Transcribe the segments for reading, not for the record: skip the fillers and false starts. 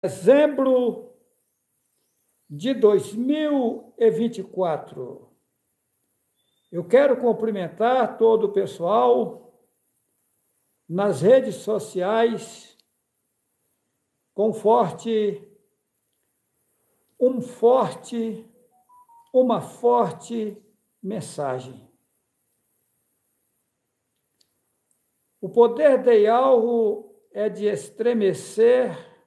Dezembro de 2024. Eu quero cumprimentar todo o pessoal nas redes sociais com uma forte mensagem. O poder de algo é de estremecer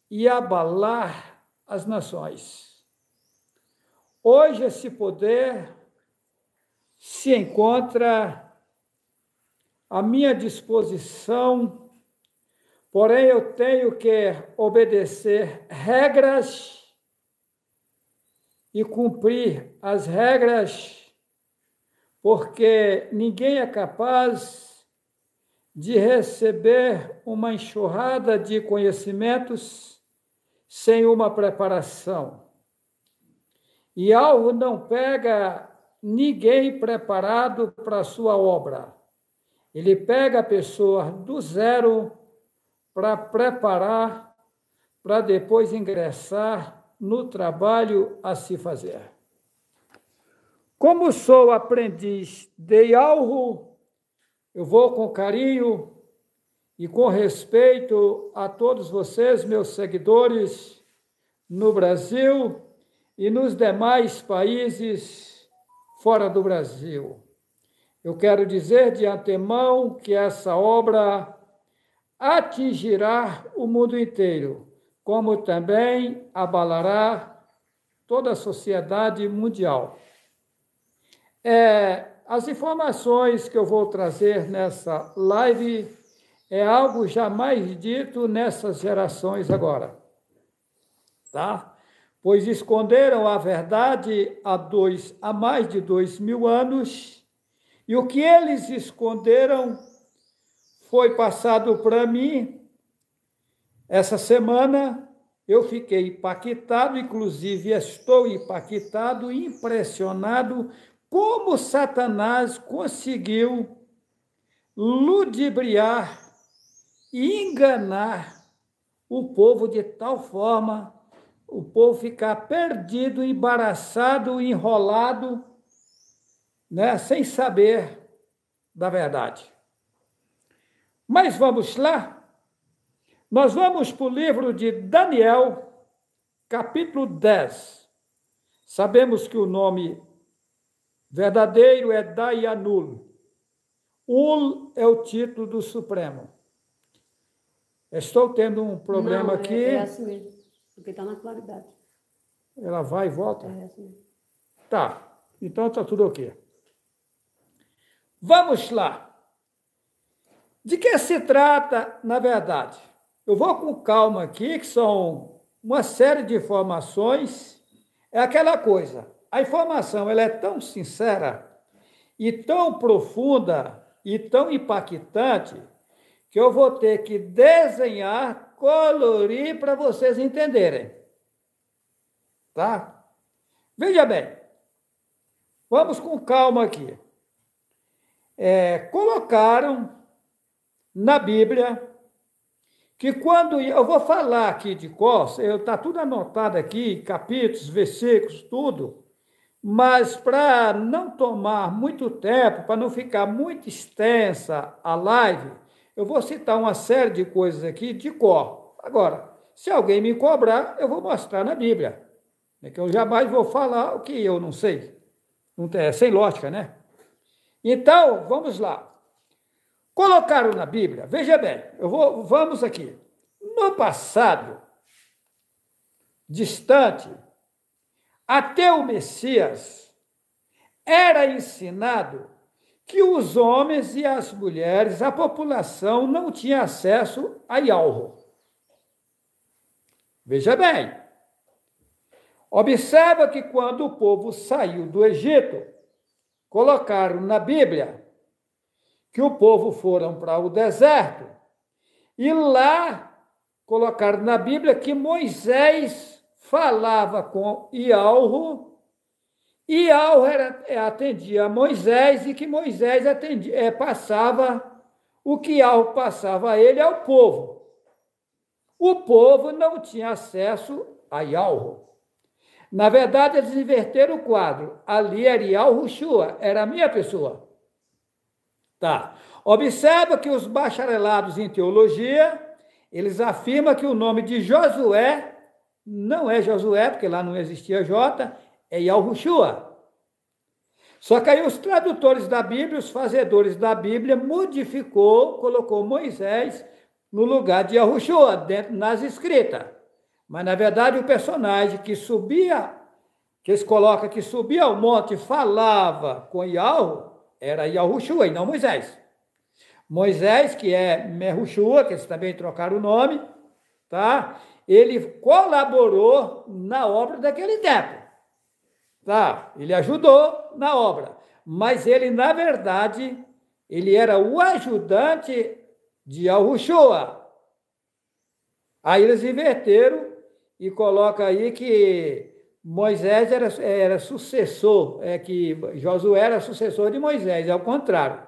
e abalar as nações. Hoje esse poder se encontra à minha disposição, porém eu tenho que obedecer regras e cumprir as regras, porque ninguém é capaz de receber uma enxurrada de conhecimentos sem uma preparação. E algo não pega ninguém preparado para a sua obra. Ele pega a pessoa do zero para preparar, para depois ingressar no trabalho a se fazer. Como sou aprendiz de algo, eu vou com carinho e com respeito a todos vocês, meus seguidores, no Brasil e nos demais países fora do Brasil. Eu quero dizer de antemão que essa obra atingirá o mundo inteiro, como também abalará toda a sociedade mundial. As informações que eu vou trazer nessa live é algo jamais dito nessas gerações agora, tá? Pois esconderam a verdade há mais de 2000 anos, e o que eles esconderam foi passado para mim. Essa semana eu fiquei impactado, inclusive estou impactado, impressionado, como Satanás conseguiu ludibriar e enganar o povo de tal forma, o povo ficar perdido, embaraçado, enrolado, né, sem saber da verdade. Mas vamos lá? Nós vamos para o livro de Daniel, capítulo 10. Sabemos que o nome verdadeiro é Dayanul. Ul é o título do Supremo. Estou tendo um problema aqui. É assim mesmo, porque está na claridade. Ela vai e volta? É assim mesmo. Tá, então está tudo ok. Vamos lá. De que se trata, na verdade? Eu vou com calma aqui, que são uma série de informações. É aquela coisa, a informação ela é tão sincera e tão profunda e tão impactante que eu vou ter que desenhar, colorir para vocês entenderem. Tá? Veja bem, vamos com calma aqui. Colocaram na Bíblia que quando eu vou falar aqui de cor, está tudo anotado aqui, capítulos, versículos, tudo, mas para não tomar muito tempo, para não ficar muito extensa a live, eu vou citar uma série de coisas aqui de cor. Agora, se alguém me cobrar, eu vou mostrar na Bíblia, que eu jamais vou falar o que eu não sei. Não tem, é sem lógica, né? Então, vamos lá. Colocaram na Bíblia, veja bem, vamos aqui. No passado, distante, até o Messias, era ensinado que os homens e as mulheres, a população, não tinha acesso a algo. Veja bem, observa que quando o povo saiu do Egito, colocaram na Bíblia que o povo foram para o deserto e lá colocaram na Bíblia que Moisés falava com Ialro, Ialro atendia a Moisés e que Moisés passava o que Ialro passava a ele ao povo. o povo não tinha acesso a Yahweh. Na verdade, eles inverteram o quadro. Ali era Yahushua, era a minha pessoa. Tá. Observa que os bacharelados em teologia, eles afirmam que o nome de Josué não é Josué, porque lá não existia J, é Yahushua. Só que aí os tradutores da Bíblia, os fazedores da Bíblia, colocou Moisés no lugar de Yahushua, dentro nas escritas. Mas, na verdade, o personagem que eles colocam que subia ao monte e falava com Yahweh, era Yahushua e não Moisés. Moisés, que é Mehushua, que eles também trocaram o nome, tá? Ele colaborou na obra daquele templo. Tá? Ele ajudou na obra, mas ele, na verdade, ele era o ajudante de Yahushua. Aí eles inverteram e colocam aí que Moisés era sucessor, que Josué era sucessor de Moisés, é o contrário.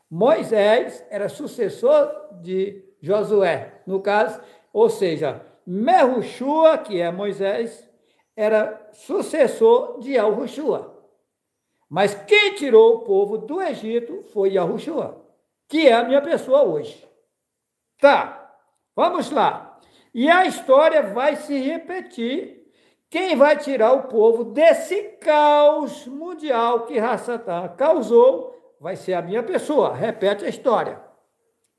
Moisés era sucessor de Josué, no caso, ou seja, Mehushua, que é Moisés, era sucessor de Yahushua. Mas quem tirou o povo do Egito foi Yahushua, que é a minha pessoa hoje. Tá, vamos lá. E a história vai se repetir. Quem vai tirar o povo desse caos mundial que Hassatã causou vai ser a minha pessoa. Repete a história.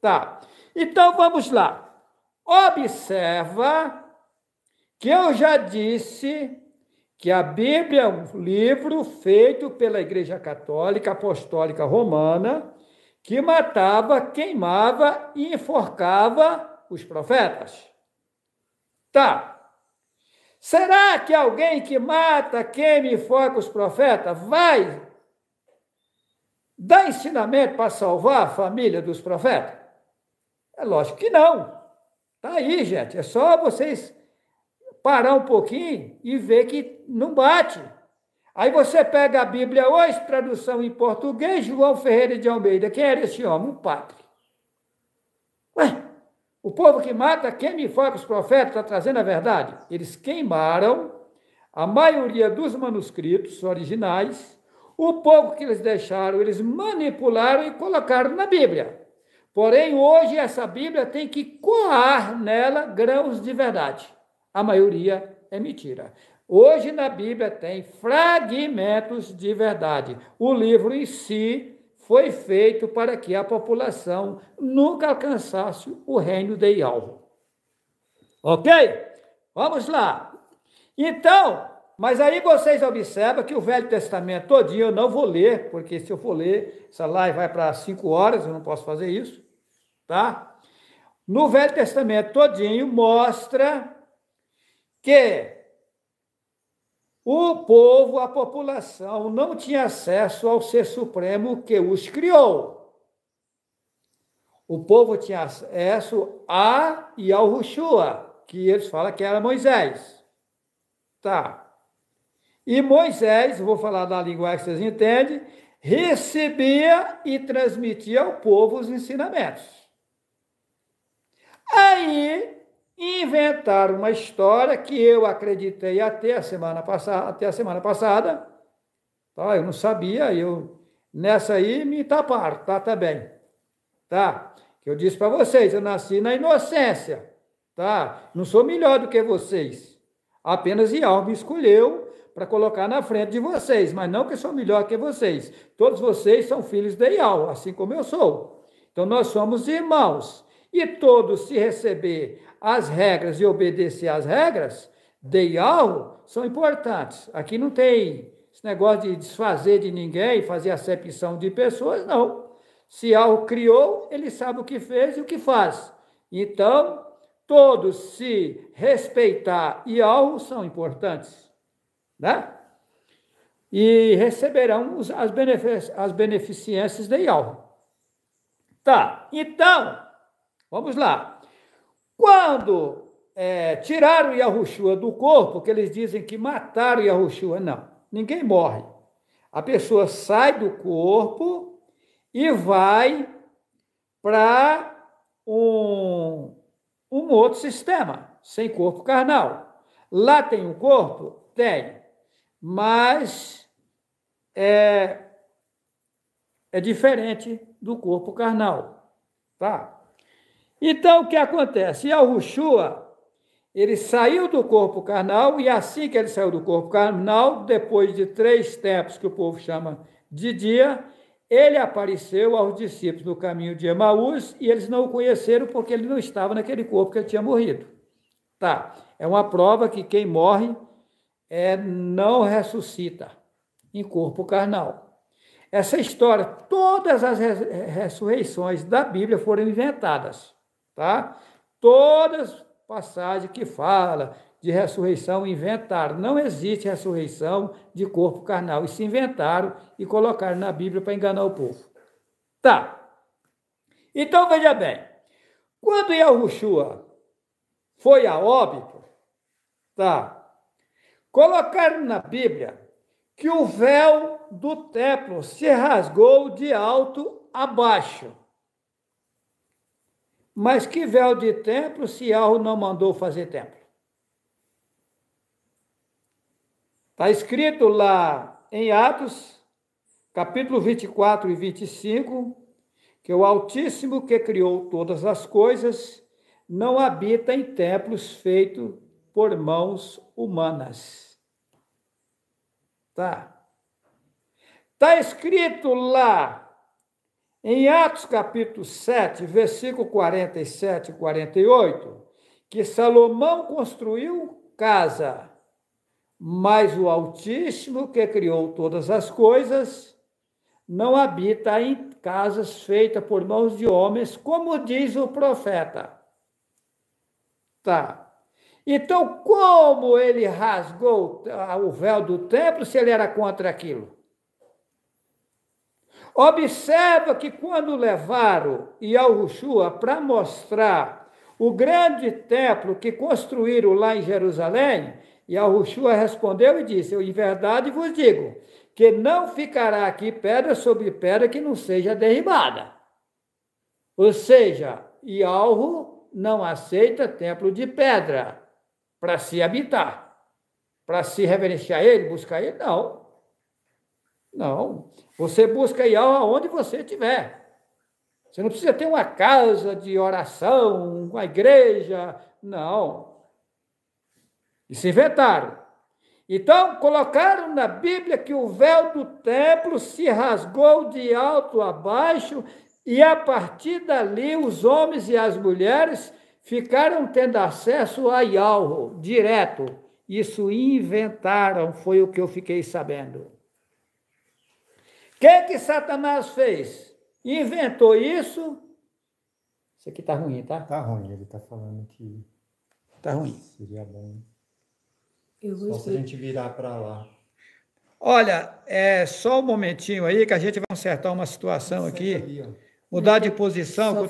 Tá, então vamos lá. Observa que eu já disse que a Bíblia é um livro feito pela Igreja Católica Apostólica Romana que matava, queimava e enforcava os profetas. Tá. Será que alguém que mata, queima e enforca os profetas vai dar ensinamento para salvar a família dos profetas? É lógico que não. Tá aí, gente. É só vocês parar um pouquinho e ver que não bate. Aí você pega a Bíblia hoje, tradução em português, João Ferreira de Almeida. Quem era esse homem? Um padre. Ué, o povo que mata, queima e enforca os profetas, está trazendo a verdade? Eles queimaram a maioria dos manuscritos originais, o pouco que eles deixaram, eles manipularam e colocaram na Bíblia. Porém, hoje essa Bíblia tem que coar nela grãos de verdade. A maioria é mentira. Hoje na Bíblia tem fragmentos de verdade. O livro em si foi feito para que a população nunca alcançasse o reino de Yahweh. Ok? Vamos lá. Então, mas aí vocês observam que o Velho Testamento todinho eu não vou ler, porque se eu for ler, essa live vai para 5 horas, eu não posso fazer isso, tá? No Velho Testamento todinho mostra que o povo, a população, não tinha acesso ao Ser Supremo que os criou. O povo tinha acesso a Yahushua, que eles falam que era Moisés. Tá. E Moisés, vou falar da linguagem que vocês entendem, recebia e transmitia ao povo os ensinamentos. Aí inventaram uma história que eu acreditei até a semana passada, tá? Eu não sabia, nessa aí me taparam, tá também, tá? Que eu disse para vocês, eu nasci na inocência, tá? Não sou melhor do que vocês, apenas Yahweh me escolheu para colocar na frente de vocês, mas não que eu sou melhor que vocês, todos vocês são filhos de Yahweh, assim como eu sou, então nós somos irmãos, e todos se receber as regras e obedecer às regras de Yahweh são importantes. Aqui não tem esse negócio de desfazer de ninguém, fazer acepção de pessoas, não. Se Yahweh criou, ele sabe o que fez e o que faz. Então, todos se respeitar Yahweh são importantes, né? E receberão as beneficências de Yahweh. Tá, então, vamos lá. Quando tiraram Yahushua do corpo, que eles dizem que mataram Yahushua, não, ninguém morre. A pessoa sai do corpo e vai para um um outro sistema, sem corpo carnal. Lá tem um corpo? Tem, mas é diferente do corpo carnal, tá? Então, o que acontece? Yahushua, ele saiu do corpo carnal, e assim que ele saiu do corpo carnal, depois de 3 tempos, que o povo chama de dia, ele apareceu aos discípulos no caminho de Emaús, e eles não o conheceram porque ele não estava naquele corpo que ele tinha morrido. Tá, é uma prova que quem morre não ressuscita em corpo carnal. Essa história, todas as ressurreições da Bíblia foram inventadas, tá? Todas passagens que fala de ressurreição inventaram. Não existe ressurreição de corpo carnal. E se inventaram e colocaram na Bíblia para enganar o povo. Tá. Então, veja bem. Quando Yahushua foi a óbito, tá? Colocaram na Bíblia que o véu do templo se rasgou de alto a baixo. Mas que véu de templo se Yahweh não mandou fazer templo? Está escrito lá em Atos, capítulo 24 e 25, que o Altíssimo que criou todas as coisas não habita em templos feitos por mãos humanas. Tá? Está escrito lá em Atos capítulo 7, versículo 47 e 48, que Salomão construiu casa, mas o Altíssimo que criou todas as coisas não habita em casas feitas por mãos de homens, como diz o profeta. Tá. Então, como ele rasgou o véu do templo se ele era contra aquilo? Observa que quando levaram Yahushua para mostrar o grande templo que construíram lá em Jerusalém, Yahushua respondeu e disse: em verdade vos digo, que não ficará aqui pedra sobre pedra que não seja derribada. Ou seja, Yahu não aceita templo de pedra para se habitar, para se reverenciar ele, buscar ele, não. Não, você busca Yahweh aonde você estiver. Você não precisa ter uma casa de oração, uma igreja, não. E se inventaram. Então, colocaram na Bíblia que o véu do templo se rasgou de alto a baixo, e a partir dali os homens e as mulheres ficaram tendo acesso a Yahweh direto. Isso inventaram, foi o que eu fiquei sabendo. O que Satanás fez? Inventou isso. Isso aqui tá ruim, tá? Tá ruim, ele tá falando que tá ruim. Seria bom. Só se a gente virar para lá. Olha, só um momentinho aí que a gente vai consertar uma situação aqui. Ali, mudar de posição.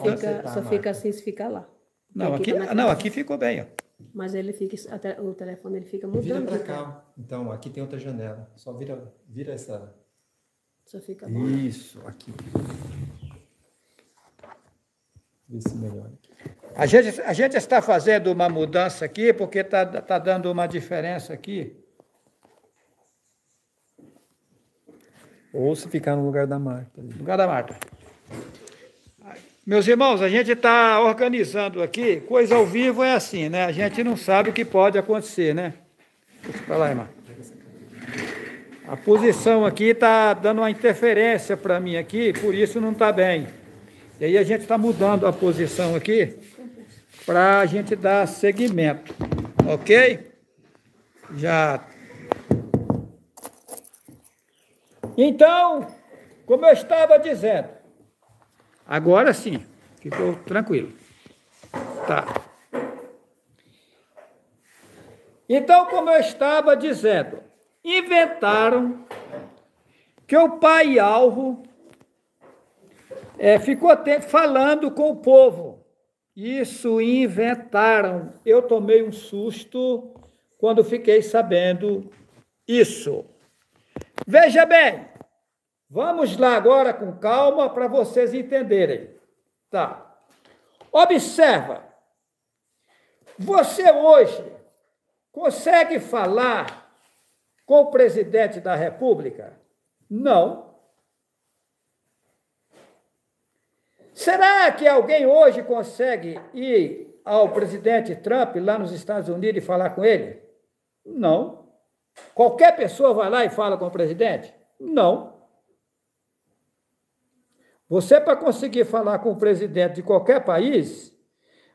Só fica assim se ficar lá. Não, aqui ficou bem, ó. Mas ele fica, o telefone ele fica mudando. Vira para cá. Então, aqui tem outra janela. Só vira essa. Só fica bom. Isso, aqui. Vê se melhora. A gente está fazendo uma mudança aqui, porque está dando uma diferença aqui. Ou se ficar no lugar da Marta. No lugar da Marta. Meus irmãos, a gente está organizando aqui, coisa ao vivo é assim, né? A gente não sabe o que pode acontecer, né? Deixa para lá, irmã. A posição aqui está dando uma interferência para mim aqui, por isso não está bem. E aí a gente está mudando a posição aqui para a gente dar seguimento, ok? Já. Então, como eu estava dizendo, agora sim, ficou tranquilo. Tá. Então, como eu estava dizendo, inventaram que o pai Alvo ficou falando com o povo. Isso inventaram. Eu tomei um susto quando fiquei sabendo isso. Veja bem, vamos lá agora com calma para vocês entenderem. Tá. Observa Você hoje consegue falar com o presidente da República? Não. Será que alguém hoje consegue ir ao presidente Trump lá nos Estados Unidos e falar com ele? Não. Qualquer pessoa vai lá e fala com o presidente? Não. Você, para conseguir falar com o presidente de qualquer país,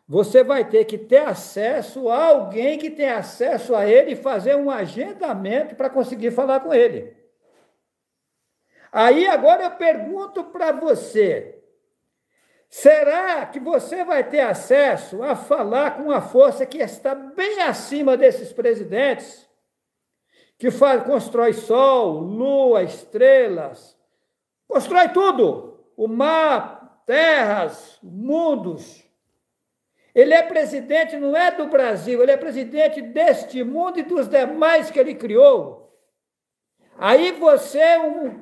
você vai ter que ter acesso a alguém que tem acesso a ele e fazer um agendamento para conseguir falar com ele. Aí, agora eu pergunto para você, será que você vai ter acesso a falar com uma força que está bem acima desses presidentes, que constrói sol, lua, estrelas, constrói tudo, o mar, terras, mundos? Ele é presidente, não é do Brasil, ele é presidente deste mundo e dos demais que ele criou. Aí você,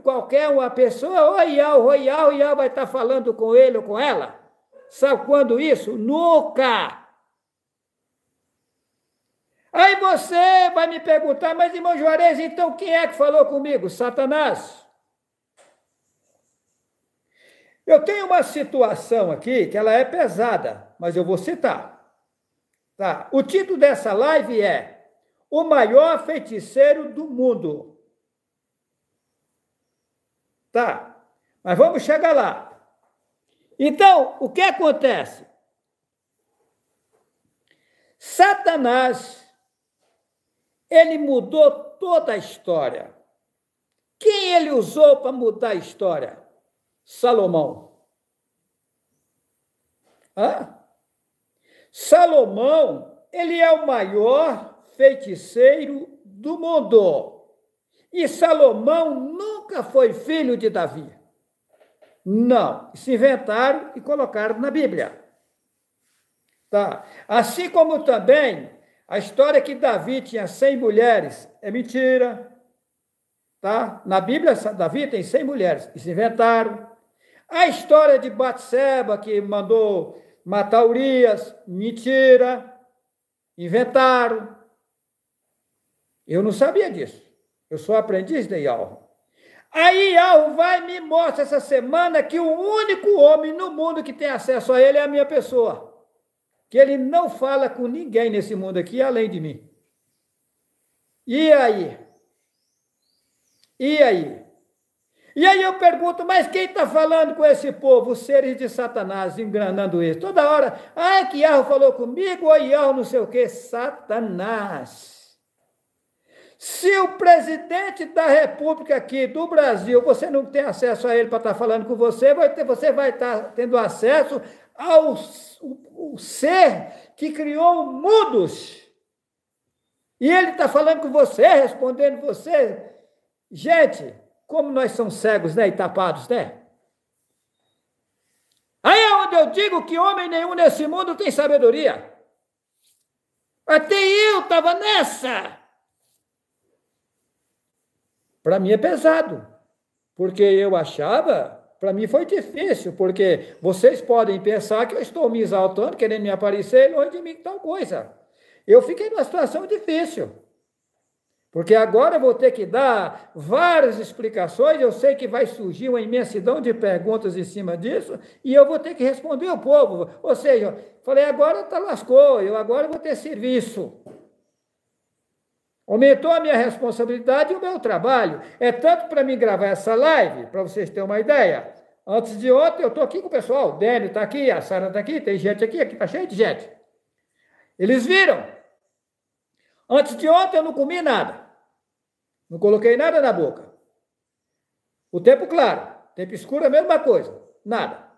qualquer uma pessoa, Royal vai estar falando com ele ou com ela. Sabe quando isso? Nunca! Aí você vai me perguntar, mas irmão Juarez, então quem é que falou comigo? Satanás. Eu tenho uma situação aqui que ela é pesada, mas eu vou citar. Tá? O título dessa live é O Maior Feiticeiro do Mundo. Tá? Mas vamos chegar lá. Então, o que acontece? Satanás, ele mudou toda a história. Quem ele usou para mudar a história? Salomão. Salomão, ele é o maior feiticeiro do mundo. E Salomão nunca foi filho de Davi. Não. Se inventaram e colocaram na Bíblia. Tá? Assim como também a história que Davi tinha 100 mulheres é mentira. Tá? Na Bíblia, Davi tem 100 mulheres. E se inventaram. A história de Batseba, que mandou matar Urias, mentira, inventaram. Eu não sabia disso. Eu sou aprendiz de Yahweh. Aí Yahweh vai e me mostra essa semana que o único homem no mundo que tem acesso a ele é a minha pessoa. Que ele não fala com ninguém nesse mundo aqui, além de mim. E aí? E aí? E aí eu pergunto, mas quem está falando com esse povo? Os seres de Satanás, engranando isso. Toda hora, que Yahweh falou comigo, ou Yahweh não sei o quê. Satanás. Se o presidente da República aqui do Brasil, você não tem acesso a ele para estar falando com você, você vai estar tendo acesso ao ser que criou mundos. E ele está falando com você, respondendo você. Gente, como nós somos cegos, né, e tapados, né? Aí é onde eu digo que homem nenhum nesse mundo tem sabedoria. Até eu estava nessa. Para mim é pesado, porque eu achava, para mim foi difícil, porque vocês podem pensar que eu estou me exaltando, querendo me aparecer longe de mim, tal coisa. Eu fiquei numa situação difícil. Porque agora eu vou ter que dar várias explicações, eu sei que vai surgir uma imensidão de perguntas em cima disso, e eu vou ter que responder ao povo. Ou seja, falei, agora tá lascou, agora vou ter serviço. Aumentou a minha responsabilidade e o meu trabalho. É tanto para mim gravar essa live, para vocês terem uma ideia. Antes de ontem, eu estou aqui com o pessoal, o Délio está aqui, a Sara está aqui, tem gente aqui está cheio de gente. Eles viram. Antes de ontem eu não comi nada. Não coloquei nada na boca. O tempo claro, tempo escuro é a mesma coisa. Nada.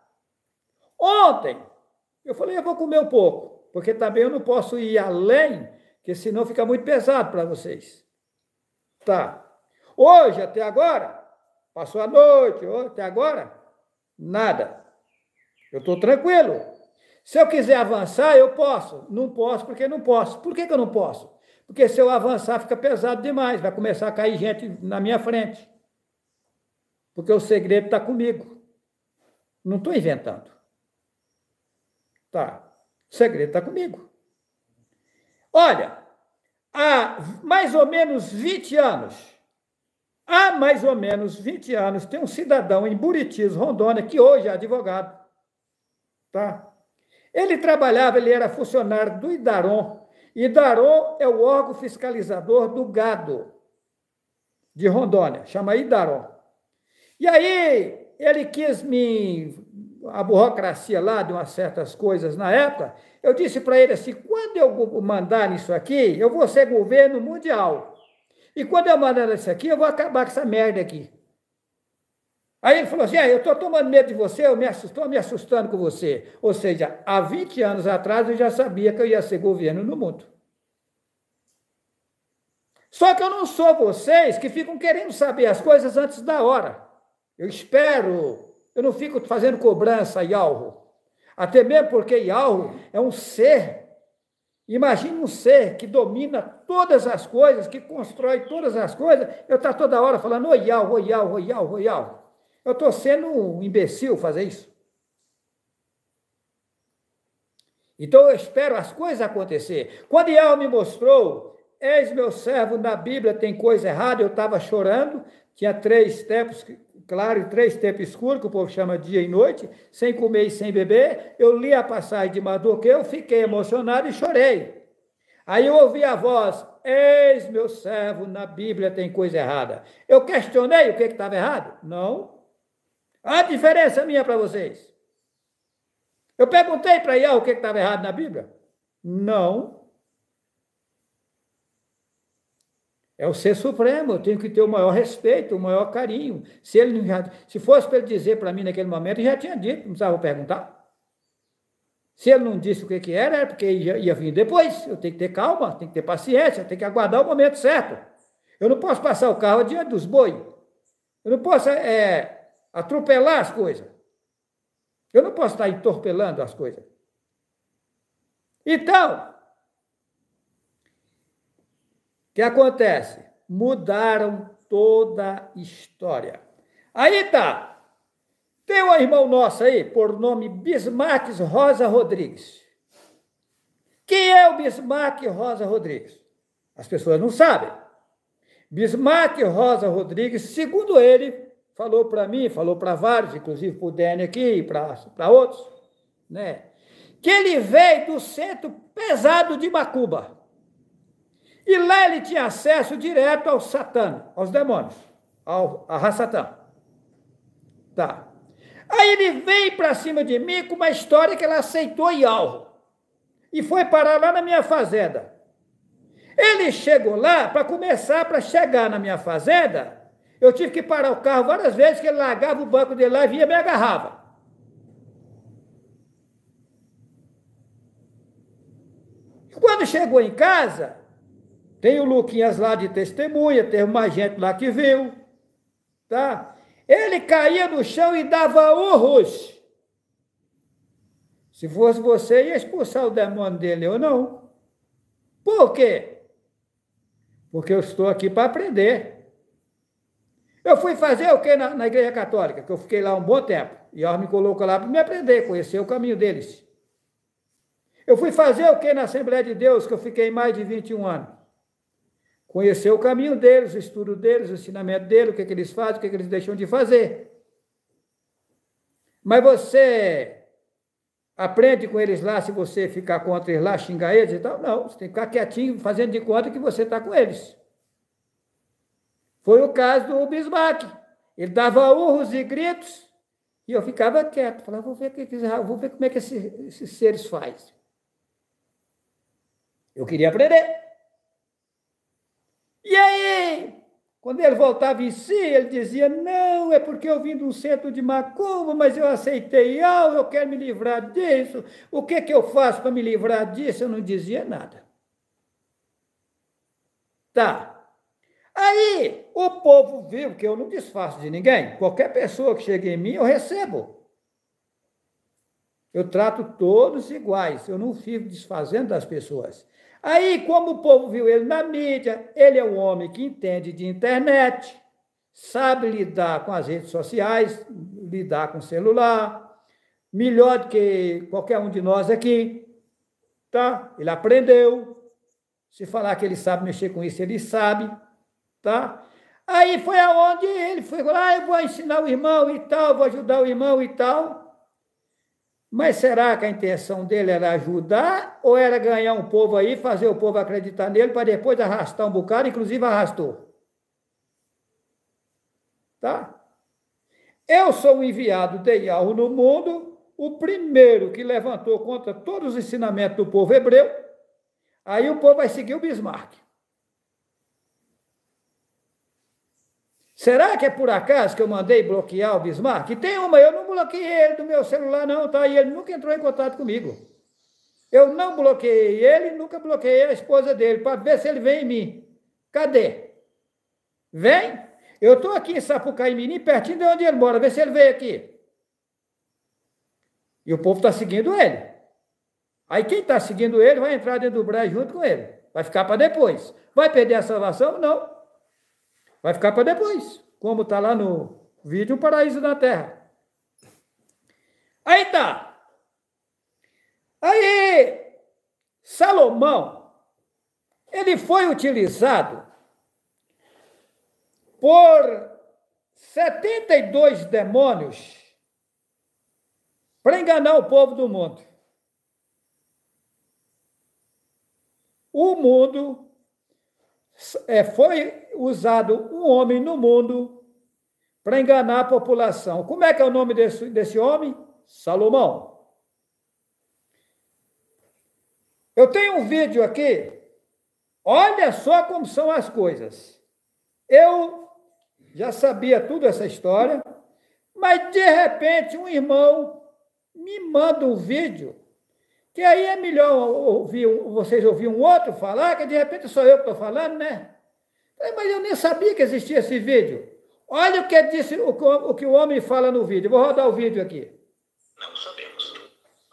Ontem, eu falei, eu vou comer um pouco, porque também eu não posso ir além, porque senão fica muito pesado para vocês. Tá. Hoje, até agora, passou a noite, até agora, nada. Eu estou tranquilo. Se eu quiser avançar, eu posso. Não posso, porque não posso. Por que eu não posso? Porque se eu avançar, fica pesado demais. Vai começar a cair gente na minha frente. Porque o segredo está comigo. Não estou inventando. Tá. O segredo está comigo. Olha, há mais ou menos 20 anos, tem um cidadão em Buritis, Rondônia, que hoje é advogado, tá? Ele era funcionário do Idaron. Idaron é o órgão fiscalizador do gado de Rondônia, chama Idaron. E aí, ele quis a burocracia lá de umas certas coisas na época, eu disse para ele assim, quando eu mandar isso aqui, eu vou ser governo mundial. E quando eu mandar isso aqui, eu vou acabar com essa merda aqui. Aí ele falou assim, eu estou tomando medo de você, estou me assustando com você. Ou seja, há 20 anos atrás eu já sabia que eu ia ser governo no mundo. Só que eu não sou vocês que ficam querendo saber as coisas antes da hora. Eu espero, eu não fico fazendo cobrança a Yalro. Até mesmo porque Yalro é um ser. Imagine um ser que domina todas as coisas, que constrói todas as coisas. Eu estou toda hora falando, oi Yalro, oi Yalro, oi Yalro, oi Yalro. Eu estou sendo um imbecil fazer isso. Então eu espero as coisas acontecer. Quando Yalro me mostrou, eis meu servo, na Bíblia tem coisa errada, eu estava chorando, tinha 3 tempos claro e 3 tempos escuros, que o povo chama dia e noite, sem comer e sem beber. Eu li a passagem de Mardoqueu, fiquei emocionado e chorei. Aí eu ouvi a voz, eis meu servo, na Bíblia tem coisa errada. Eu questionei o que estava errado? Não. A diferença minha para vocês. Eu perguntei para Yahweh o que estava errado na Bíblia? Não. É o ser supremo, eu tenho que ter o maior respeito, o maior carinho. Se fosse para ele dizer para mim naquele momento, ele já tinha dito, não precisava perguntar. Se ele não disse o que era porque ia vir depois. Eu tenho que ter calma, tenho que ter paciência, tenho que aguardar o momento certo. Eu não posso passar o carro adiante dos bois. Eu não posso atropelar as coisas. Eu não posso estar entorpelando as coisas. Então, o que acontece? Mudaram toda a história. Aí tá. Tem um irmão nosso aí, por nome Bismarck Rosa Rodrigues. Quem é o Bismarck Rosa Rodrigues? As pessoas não sabem. Bismarck Rosa Rodrigues, segundo ele, falou para mim, falou para vários, inclusive para o Dene aqui e para outros, né? Que ele veio do centro pesado de Macuba. E lá ele tinha acesso direto ao Satã, aos demônios, a Rassatã. Tá. Aí ele veio para cima de mim com uma história que ela aceitou Yalro. E foi parar lá na minha fazenda. Ele chegou lá, para chegar na minha fazenda, eu tive que parar o carro várias vezes, que ele largava o banco dele lá e vinha e me agarrava. E quando chegou em casa, tem o Luquinhas lá de testemunha, teve mais gente lá que viu, tá? Ele caía no chão e dava urros. Se fosse você, ia expulsar o demônio dele, eu não. Por quê? Porque eu estou aqui para aprender. Eu fui fazer o quê na Igreja Católica? Que eu fiquei lá um bom tempo. E ela me colocou lá para me aprender, conhecer o caminho deles. Eu fui fazer o quê na Assembleia de Deus? Que eu fiquei mais de 21 anos. Conhecer o caminho deles, o estudo deles, o ensinamento deles, o que eles fazem, o que eles deixam de fazer. Mas você aprende com eles lá, se você ficar contra eles lá, xingar eles e tal? Não, você tem que ficar quietinho, fazendo de conta que você está com eles. Foi o caso do Bismarck. Ele dava urros e gritos e eu ficava quieto. Falava, vou ver como é que esses seres fazem. Eu queria aprender. E aí, quando ele voltava em si, ele dizia, não, é porque eu vim de um centro de Macumba, mas eu aceitei algo, eu quero me livrar disso. O que eu faço para me livrar disso? Eu não dizia nada. Tá. Aí, o povo viu que eu não disfarço de ninguém. Qualquer pessoa que chegue em mim, eu recebo. Eu trato todos iguais, eu não fico desfazendo das pessoas. Aí, como o povo viu ele na mídia, ele é um homem que entende de internet, sabe lidar com as redes sociais, lidar com o celular, melhor do que qualquer um de nós aqui, tá? Ele aprendeu. Se falar que ele sabe mexer com isso, ele sabe, tá? Aí foi aonde ele foi lá, eu vou ensinar o irmão e tal, vou ajudar o irmão e tal. Mas será que a intenção dele era ajudar ou era ganhar um povo aí, fazer o povo acreditar nele para depois arrastar um bocado, inclusive arrastou? Tá? Eu sou o enviado de Yahweh no mundo, o primeiro que levantou contra todos os ensinamentos do povo hebreu, aí o povo vai seguir o Bismarck. Será que é por acaso que eu mandei bloquear o Bismarck? Tem uma, eu não bloqueei ele do meu celular não, tá? E ele nunca entrou em contato comigo. Eu não bloqueei ele, nunca bloqueei a esposa dele, para ver se ele vem em mim. Cadê? Vem? Eu estou aqui em Sapucaí, Mirim, pertinho de onde ele mora, vê se ele veio aqui. E o povo está seguindo ele. Aí quem está seguindo ele vai entrar dentro do Braz junto com ele. Vai ficar para depois. Vai perder a salvação? Não. Vai ficar para depois. Como está lá no vídeo, o paraíso da terra. Aí tá. Aí, Salomão, ele foi utilizado por 72 demônios para enganar o povo do mundo. O mundo, foi usado um homem no mundo para enganar a população. Como é que é o nome desse homem? Salomão. Eu tenho um vídeo aqui, olha só como são as coisas. Eu já sabia tudo essa história, mas de repente um irmão me manda um vídeo, que aí é melhor vocês ouvirem um outro falar, que de repente sou eu que estou falando, né? Mas eu nem sabia que existia esse vídeo. Olha o que disse, o que o homem fala no vídeo. Vou rodar o vídeo aqui. Não sabemos.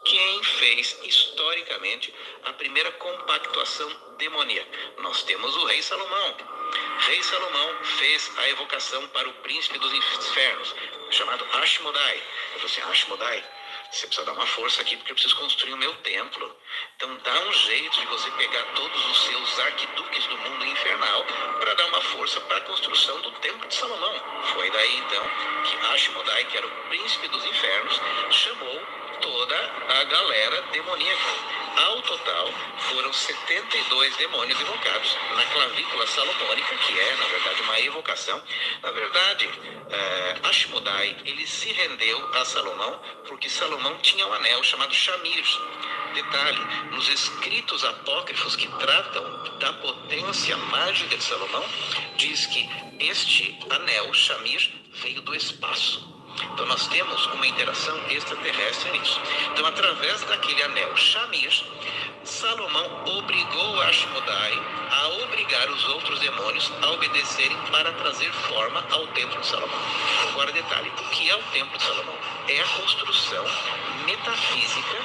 Quem fez historicamente a primeira compactuação demoníaca? Nós temos o rei Salomão. Rei Salomão fez a evocação para o príncipe dos infernos, chamado Ashmodai. Eu falei assim, Ashmodai, você precisa dar uma força aqui, porque eu preciso construir o meu templo. Então dá um jeito de você pegar todos os seus arquiduques do mundo infernal para dar uma força para a construção do templo de Salomão. Foi daí então que Ashmodai, que era o príncipe dos infernos, chamou toda a galera demoníaca. Ao total, foram 72 demônios evocados na clavícula salomônica, que é, na verdade, uma evocação. Na verdade, Ashmodai, ele se rendeu a Salomão porque Salomão tinha um anel chamado Shamir. Detalhe, nos escritos apócrifos que tratam da potência mágica de Salomão, diz que este anel, Shamir, veio do espaço. Então nós temos uma interação extraterrestre nisso. Então, através daquele anel Shamir, Salomão obrigou Ashmodai a obrigar os outros demônios a obedecerem para trazer forma ao templo de Salomão. Agora, detalhe, o que é o templo de Salomão? É a construção metafísica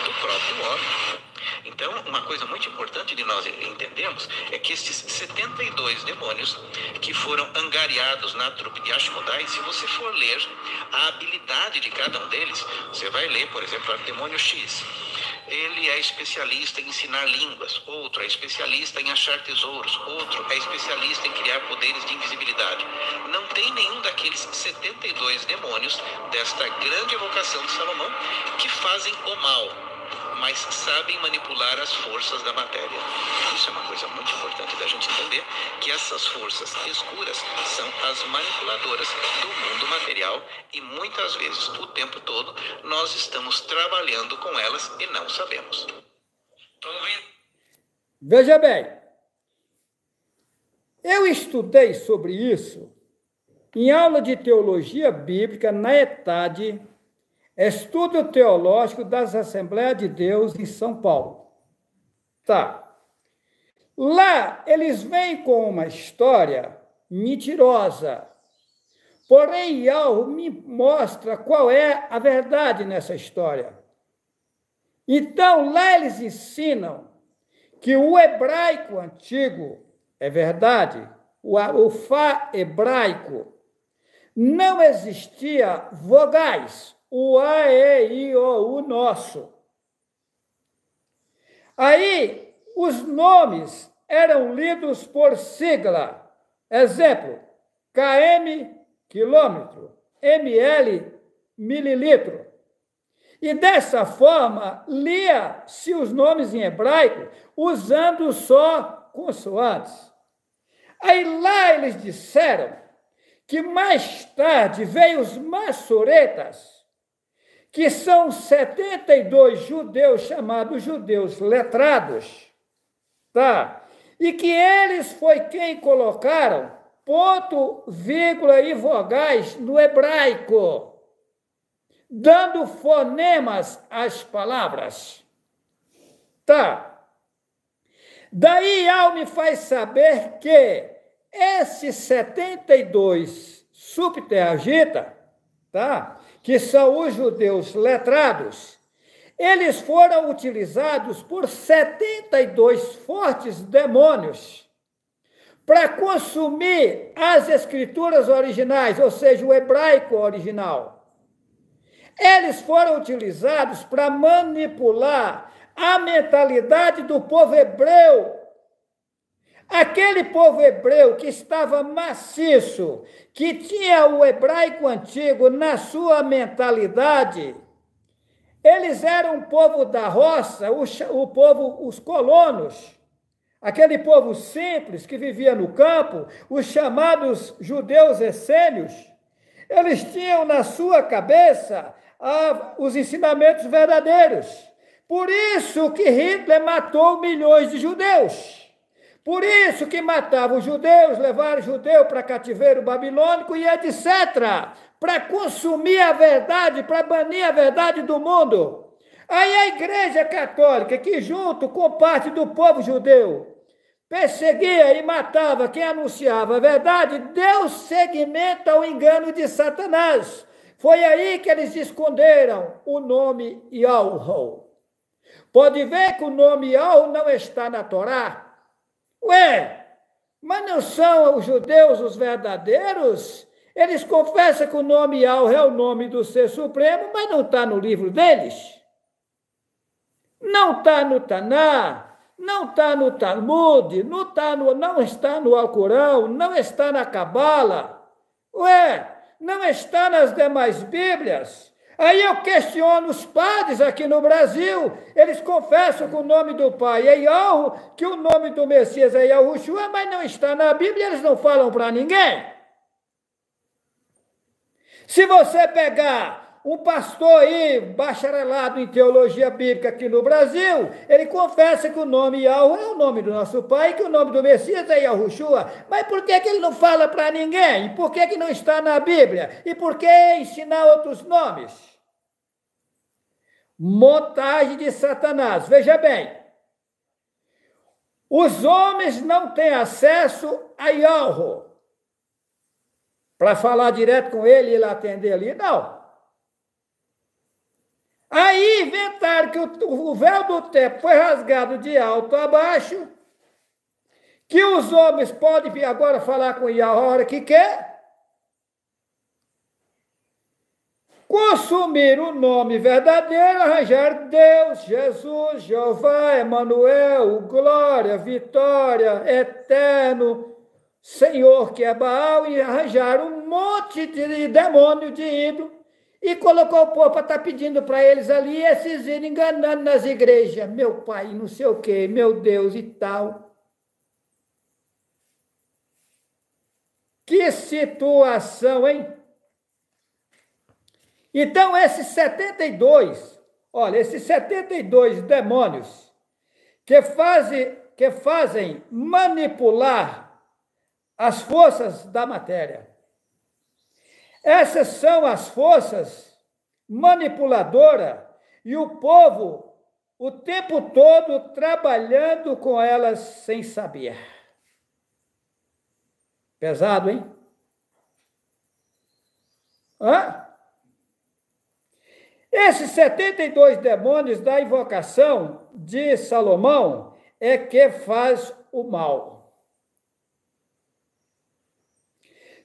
do próprio homem. Então, uma coisa muito importante de nós entendermos é que esses 72 demônios que foram angariados na trupe de Ashmodai, se você for ler a habilidade de cada um deles, você vai ler, por exemplo, o demônio X. Ele é especialista em ensinar línguas, outro é especialista em achar tesouros, outro é especialista em criar poderes de invisibilidade. Não tem nenhum daqueles 72 demônios desta grande evocação de Salomão que fazem o mal, mas sabem manipular as forças da matéria. Isso é uma coisa muito importante da gente entender, que essas forças escuras são as manipuladoras do mundo material e muitas vezes, o tempo todo, nós estamos trabalhando com elas e não sabemos. Veja bem, eu estudei sobre isso em aula de teologia bíblica na ETAD, Estudo Teológico das Assembleias de Deus em São Paulo. Tá. Lá eles vêm com uma história mentirosa. Porém, Yahweh me mostra qual é a verdade nessa história. Então, lá eles ensinam que o hebraico antigo, é verdade, o Fá hebraico, não existia vogais, o A, E, I, O, U nosso. Aí, os nomes eram lidos por sigla. Exemplo, km, quilômetro, ml, mililitro. E dessa forma, lia-se os nomes em hebraico, usando só consoantes. Aí lá eles disseram que mais tarde veio os maçoretas, que são 72 judeus chamados judeus letrados, tá? E que eles foi quem colocaram ponto, vírgula e vogais no hebraico, dando fonemas às palavras. Tá. Daí Alme faz saber que esses 72 Septuaginta, tá? Que são os judeus letrados, eles foram utilizados por 72 fortes demônios para consumir as escrituras originais, ou seja, o hebraico original. Eles foram utilizados para manipular a mentalidade do povo hebreu. Aquele povo hebreu que estava maciço, que tinha o hebraico antigo na sua mentalidade, eles eram um povo da roça, o povo, os colonos, aquele povo simples que vivia no campo, os chamados judeus essênios, eles tinham na sua cabeça os ensinamentos verdadeiros. Por isso que Hitler matou milhões de judeus. Por isso que matavam os judeus, levaram o judeu para cativeiro babilônico e etc. Para consumir a verdade, para banir a verdade do mundo. Aí a Igreja Católica, que junto com parte do povo judeu, perseguia e matava quem anunciava a verdade, deu seguimento ao engano de Satanás. Foi aí que eles esconderam o nome Yahweh. Pode ver que o nome Yahweh não está na Torá. Ué, mas não são os judeus os verdadeiros? Eles confessam que o nome Yahweh é o nome do Ser Supremo, mas não está no livro deles. Não está no Taná, não está no Talmud, não está no Alcorão, não está na Cabala. Ué, não está nas demais Bíblias. Aí eu questiono os padres aqui no Brasil, eles confessam que o nome do Pai é Yahweh, que o nome do Messias é Yahushua, mas não está na Bíblia, eles não falam para ninguém. Se você pegar um pastor aí, bacharelado em teologia bíblica aqui no Brasil, ele confessa que o nome Yahweh é o nome do nosso Pai, e que o nome do Messias é Yahushua, mas por que ele não fala para ninguém? E por que não está na Bíblia? E por que ensinar outros nomes? Montagem de Satanás. Veja bem, os homens não têm acesso a Yahweh para falar direto com ele e ele atender ali, não. Aí inventaram que o véu do templo foi rasgado de alto a baixo, que os homens podem vir agora falar com Yahweh a hora que quer, consumir o nome verdadeiro, arranjar Deus, Jesus, Jeová, Emanuel, Glória, Vitória, Eterno, Senhor que é Baal, e arranjar um monte de demônio de ídolo, e colocou o povo para estar pedindo para eles ali, e esses indo enganando nas igrejas, meu pai, não sei o quê, meu Deus e tal. Que situação, hein? Então, esses 72 demônios que fazem manipular as forças da matéria, essas são as forças manipuladoras e o povo o tempo todo trabalhando com elas sem saber. Pesado, hein? Hã? Esses 72 demônios da invocação de Salomão é que faz o mal.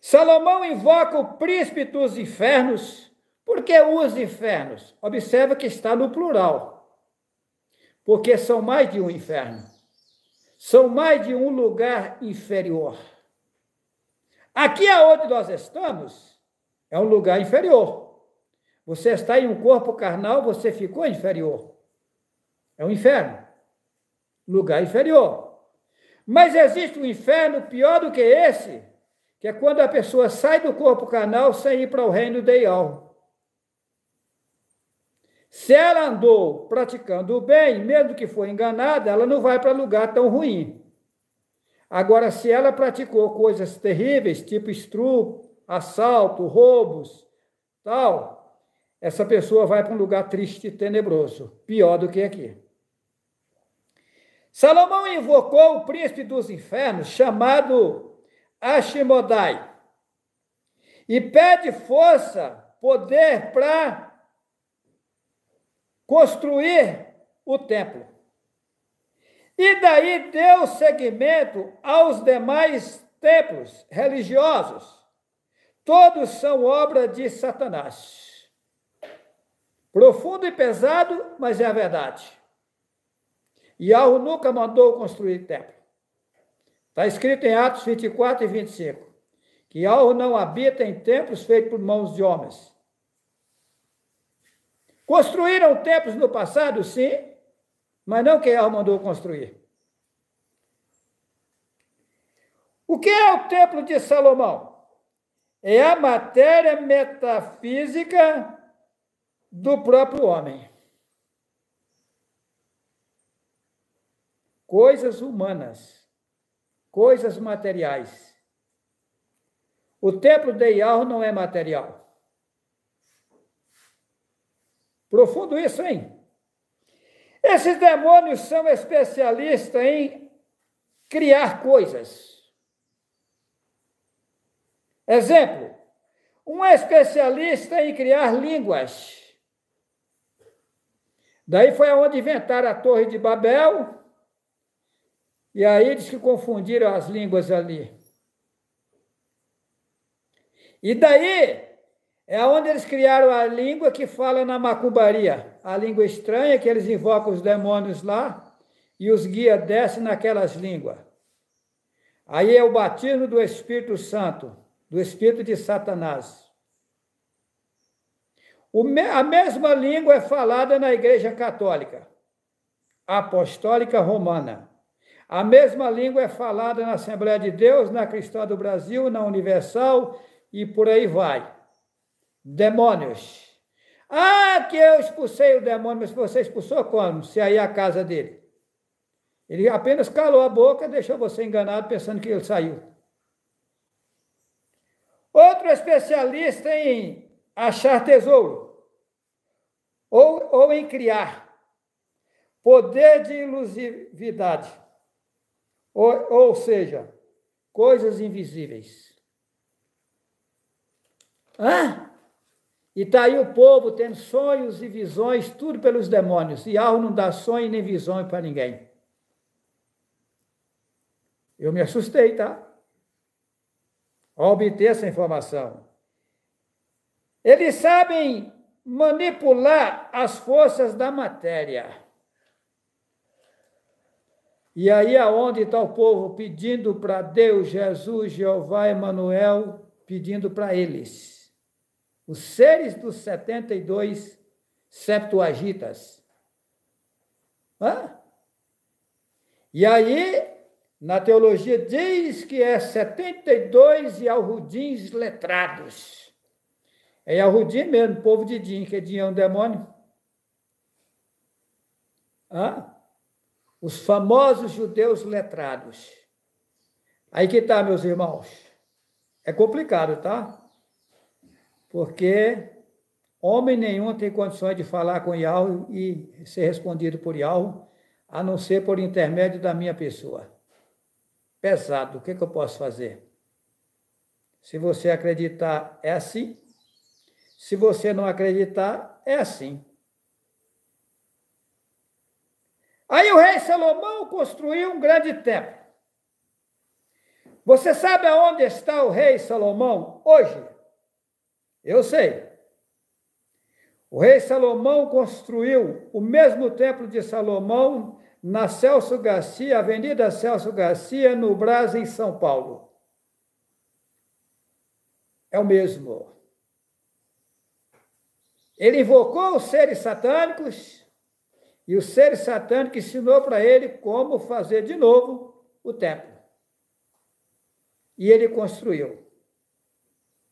Salomão invoca o príncipe dos infernos. Por que os infernos? Observa que está no plural, porque são mais de um inferno. são mais de um lugar inferior. Aqui aonde nós estamos é um lugar inferior. Você está em um corpo carnal, você ficou inferior. É um inferno. Lugar inferior. Mas existe um inferno pior do que esse, que é quando a pessoa sai do corpo carnal sem ir para o reino ideal. Se ela andou praticando o bem, mesmo que for enganada, ela não vai para lugar tão ruim. Agora, se ela praticou coisas terríveis, tipo estupro, assalto, roubos, tal, essa pessoa vai para um lugar triste e tenebroso, pior do que aqui. Salomão invocou o príncipe dos infernos, chamado Ashimodai, e pede força, poder para construir o templo. E daí deu seguimento aos demais templos religiosos. Todos são obra de Satanás. Profundo e pesado, mas é a verdade. Yahweh nunca mandou construir templo. Está escrito em Atos 24 e 25, que Yahweh não habita em templos feitos por mãos de homens. Construíram templos no passado, sim, mas não que Yahweh mandou construir. O que é o templo de Salomão? É a matéria metafísica do próprio homem. Coisas humanas, coisas materiais. O templo de Yahweh não é material. Profundo isso, hein? Esses demônios são especialistas em criar coisas. Exemplo, um especialista em criar línguas. Daí foi aonde inventaram a Torre de Babel, e aí eles que confundiram as línguas ali. E daí é onde eles criaram a língua que fala na macumbaria, a língua estranha que eles invocam os demônios lá, e os guias descem naquelas línguas. Aí é o batismo do Espírito Santo, do Espírito de Satanás. A mesma língua é falada na Igreja Católica, Apostólica Romana. A mesma língua é falada na Assembleia de Deus, na Cristã do Brasil, na Universal e por aí vai. Demônios. Ah, que eu expulsei o demônio, mas você expulsou como? Se aí é a casa dele. Ele apenas calou a boca, deixou você enganado pensando que ele saiu. Outro especialista em achar tesouro, ou em criar, poder de ilusividade, ou seja, coisas invisíveis. E está aí o povo tendo sonhos e visões, tudo pelos demônios, e Yahweh não dá sonho nem visão para ninguém. Eu me assustei, tá? Ao obter essa informação. Eles sabem manipular as forças da matéria. E aí aonde está o povo pedindo para Deus, Jesus, Jeová, Emanuel, pedindo para eles. Os seres dos 72 Septuagitas. E aí, na teologia, diz que é 72 Yahudins letrados. É Yahudim mesmo, povo de Din, que Din é um demônio. Os famosos judeus letrados. Aí que está, meus irmãos. É complicado, tá? Porque homem nenhum tem condições de falar com Yahweh e ser respondido por Yahweh, a não ser por intermédio da minha pessoa. Pesado, o que eu posso fazer? Se você acreditar, é assim. Se você não acreditar, é assim. Aí o rei Salomão construiu um grande templo. Você sabe aonde está o rei Salomão hoje? Eu sei. O rei Salomão construiu o mesmo templo de Salomão na Celso Garcia, Avenida Celso Garcia, no Brás, em São Paulo. É o mesmo. Ele invocou os seres satânicos e os seres satânicos ensinou para ele como fazer de novo o templo. E ele construiu.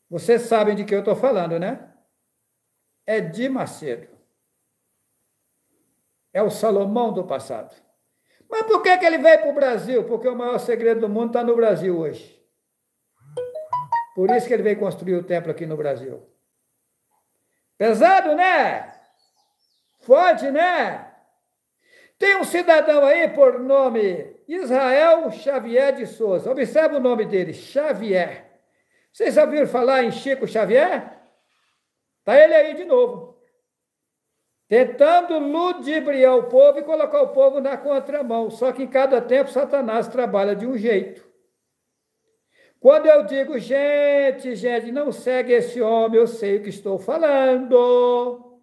Vocês sabem de que eu estou falando, né? É de Macedo. É o Salomão do passado. Mas por que ele veio para o Brasil? Porque o maior segredo do mundo está no Brasil hoje. Por isso que ele veio construir o templo aqui no Brasil. Pesado, né? Forte, né? Tem um cidadão aí por nome Israel Xavier de Souza. Observe o nome dele, Xavier. Vocês já ouviram falar em Chico Xavier? Está ele aí de novo. Tentando ludibriar o povo e colocar o povo na contramão. Só que em cada tempo Satanás trabalha de um jeito. Quando eu digo, gente, não segue esse homem, eu sei o que estou falando.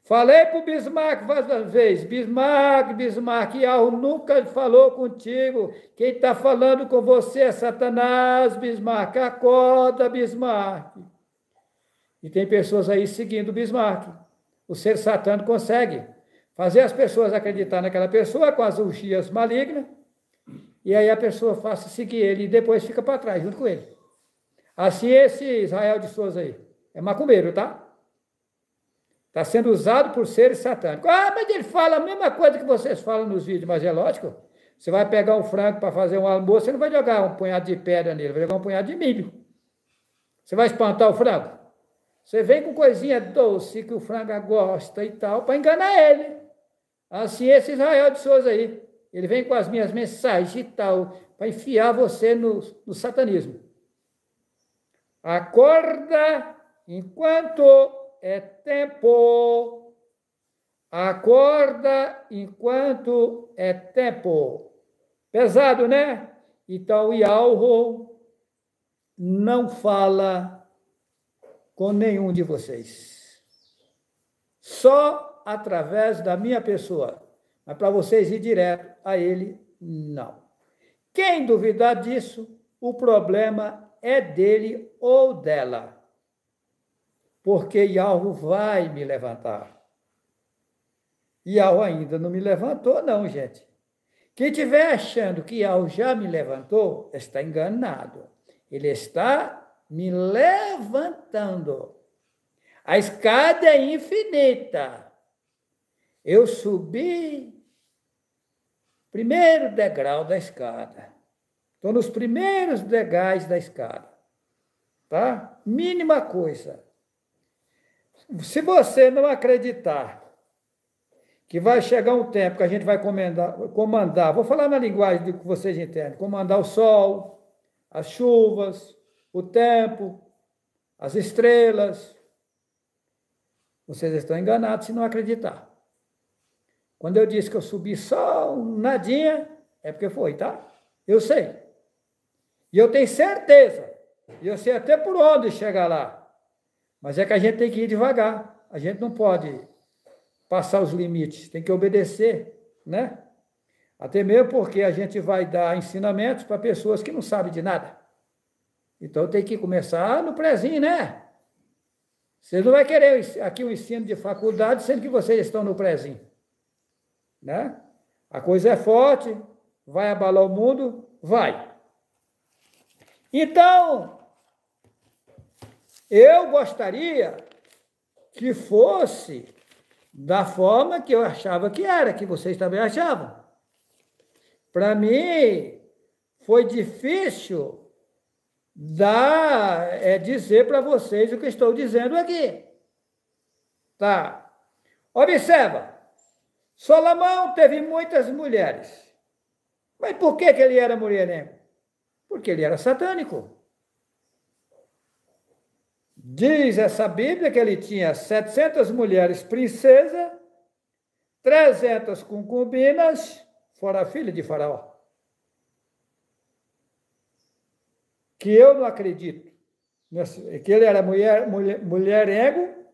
Falei para o Bismarck várias vezes, Bismarck, Yahoo nunca falou contigo. Quem está falando com você é Satanás, Bismarck. Acorda, Bismarck. E tem pessoas aí seguindo o Bismarck. O ser satânico consegue fazer as pessoas acreditar naquela pessoa com as urgias malignas, e aí a pessoa faça seguir ele e depois fica para trás, junto com ele. Assim esse Israel de Souza aí. É macumbeiro, tá? Está sendo usado por seres satânicos. Ah, mas ele fala a mesma coisa que vocês falam nos vídeos, mas é lógico. Você vai pegar um frango para fazer um almoço, você não vai jogar um punhado de pedra nele, vai jogar um punhado de milho. Você vai espantar o frango? Você vem com coisinha doce que o frango gosta e tal, para enganar ele. Assim esse Israel de Souza aí. Ele vem com as minhas mensagens e tal, para enfiar você no satanismo. Acorda enquanto é tempo. Acorda enquanto é tempo. Pesado, né? Então, Yahoo não fala com nenhum de vocês. Só através da minha pessoa. Mas para vocês ir direto a ele, não. Quem duvidar disso, o problema é dele ou dela. Porque Yahoo vai me levantar. Yahoo ainda não me levantou, não, gente. Quem estiver achando que Yahoo já me levantou, está enganado. Ele está me levantando. A escada é infinita. Eu subi primeiro degrau da escada. Estou nos primeiros degraus da escada. Tá? Mínima coisa. Se você não acreditar que vai chegar um tempo que a gente vai comandar, vou falar na linguagem que vocês entendem, comandar o sol, as chuvas, o tempo, as estrelas. Vocês estão enganados se não acreditar. Quando eu disse que eu subi só um nadinha, é porque foi, tá? Eu sei. E eu tenho certeza. E eu sei até por onde chegar lá. Mas é que a gente tem que ir devagar. A gente não pode passar os limites. Tem que obedecer, né? Até mesmo porque a gente vai dar ensinamentos para pessoas que não sabem de nada. Então tem que começar no prezinho, né? Vocês não vão querer aqui um ensino de faculdade, sendo que vocês estão no prezinho. Né? A coisa é forte, vai abalar o mundo, vai. Então, eu gostaria que fosse da forma que eu achava que era, que vocês também achavam. Para mim, foi difícil dizer para vocês o que estou dizendo aqui. Tá? Observa. Salomão teve muitas mulheres. Mas por que ele era mulherengo? Porque ele era satânico. Diz essa Bíblia que ele tinha 700 mulheres princesas, 300 concubinas, fora a filha de Faraó. Que eu não acredito. Que ele era mulherengo,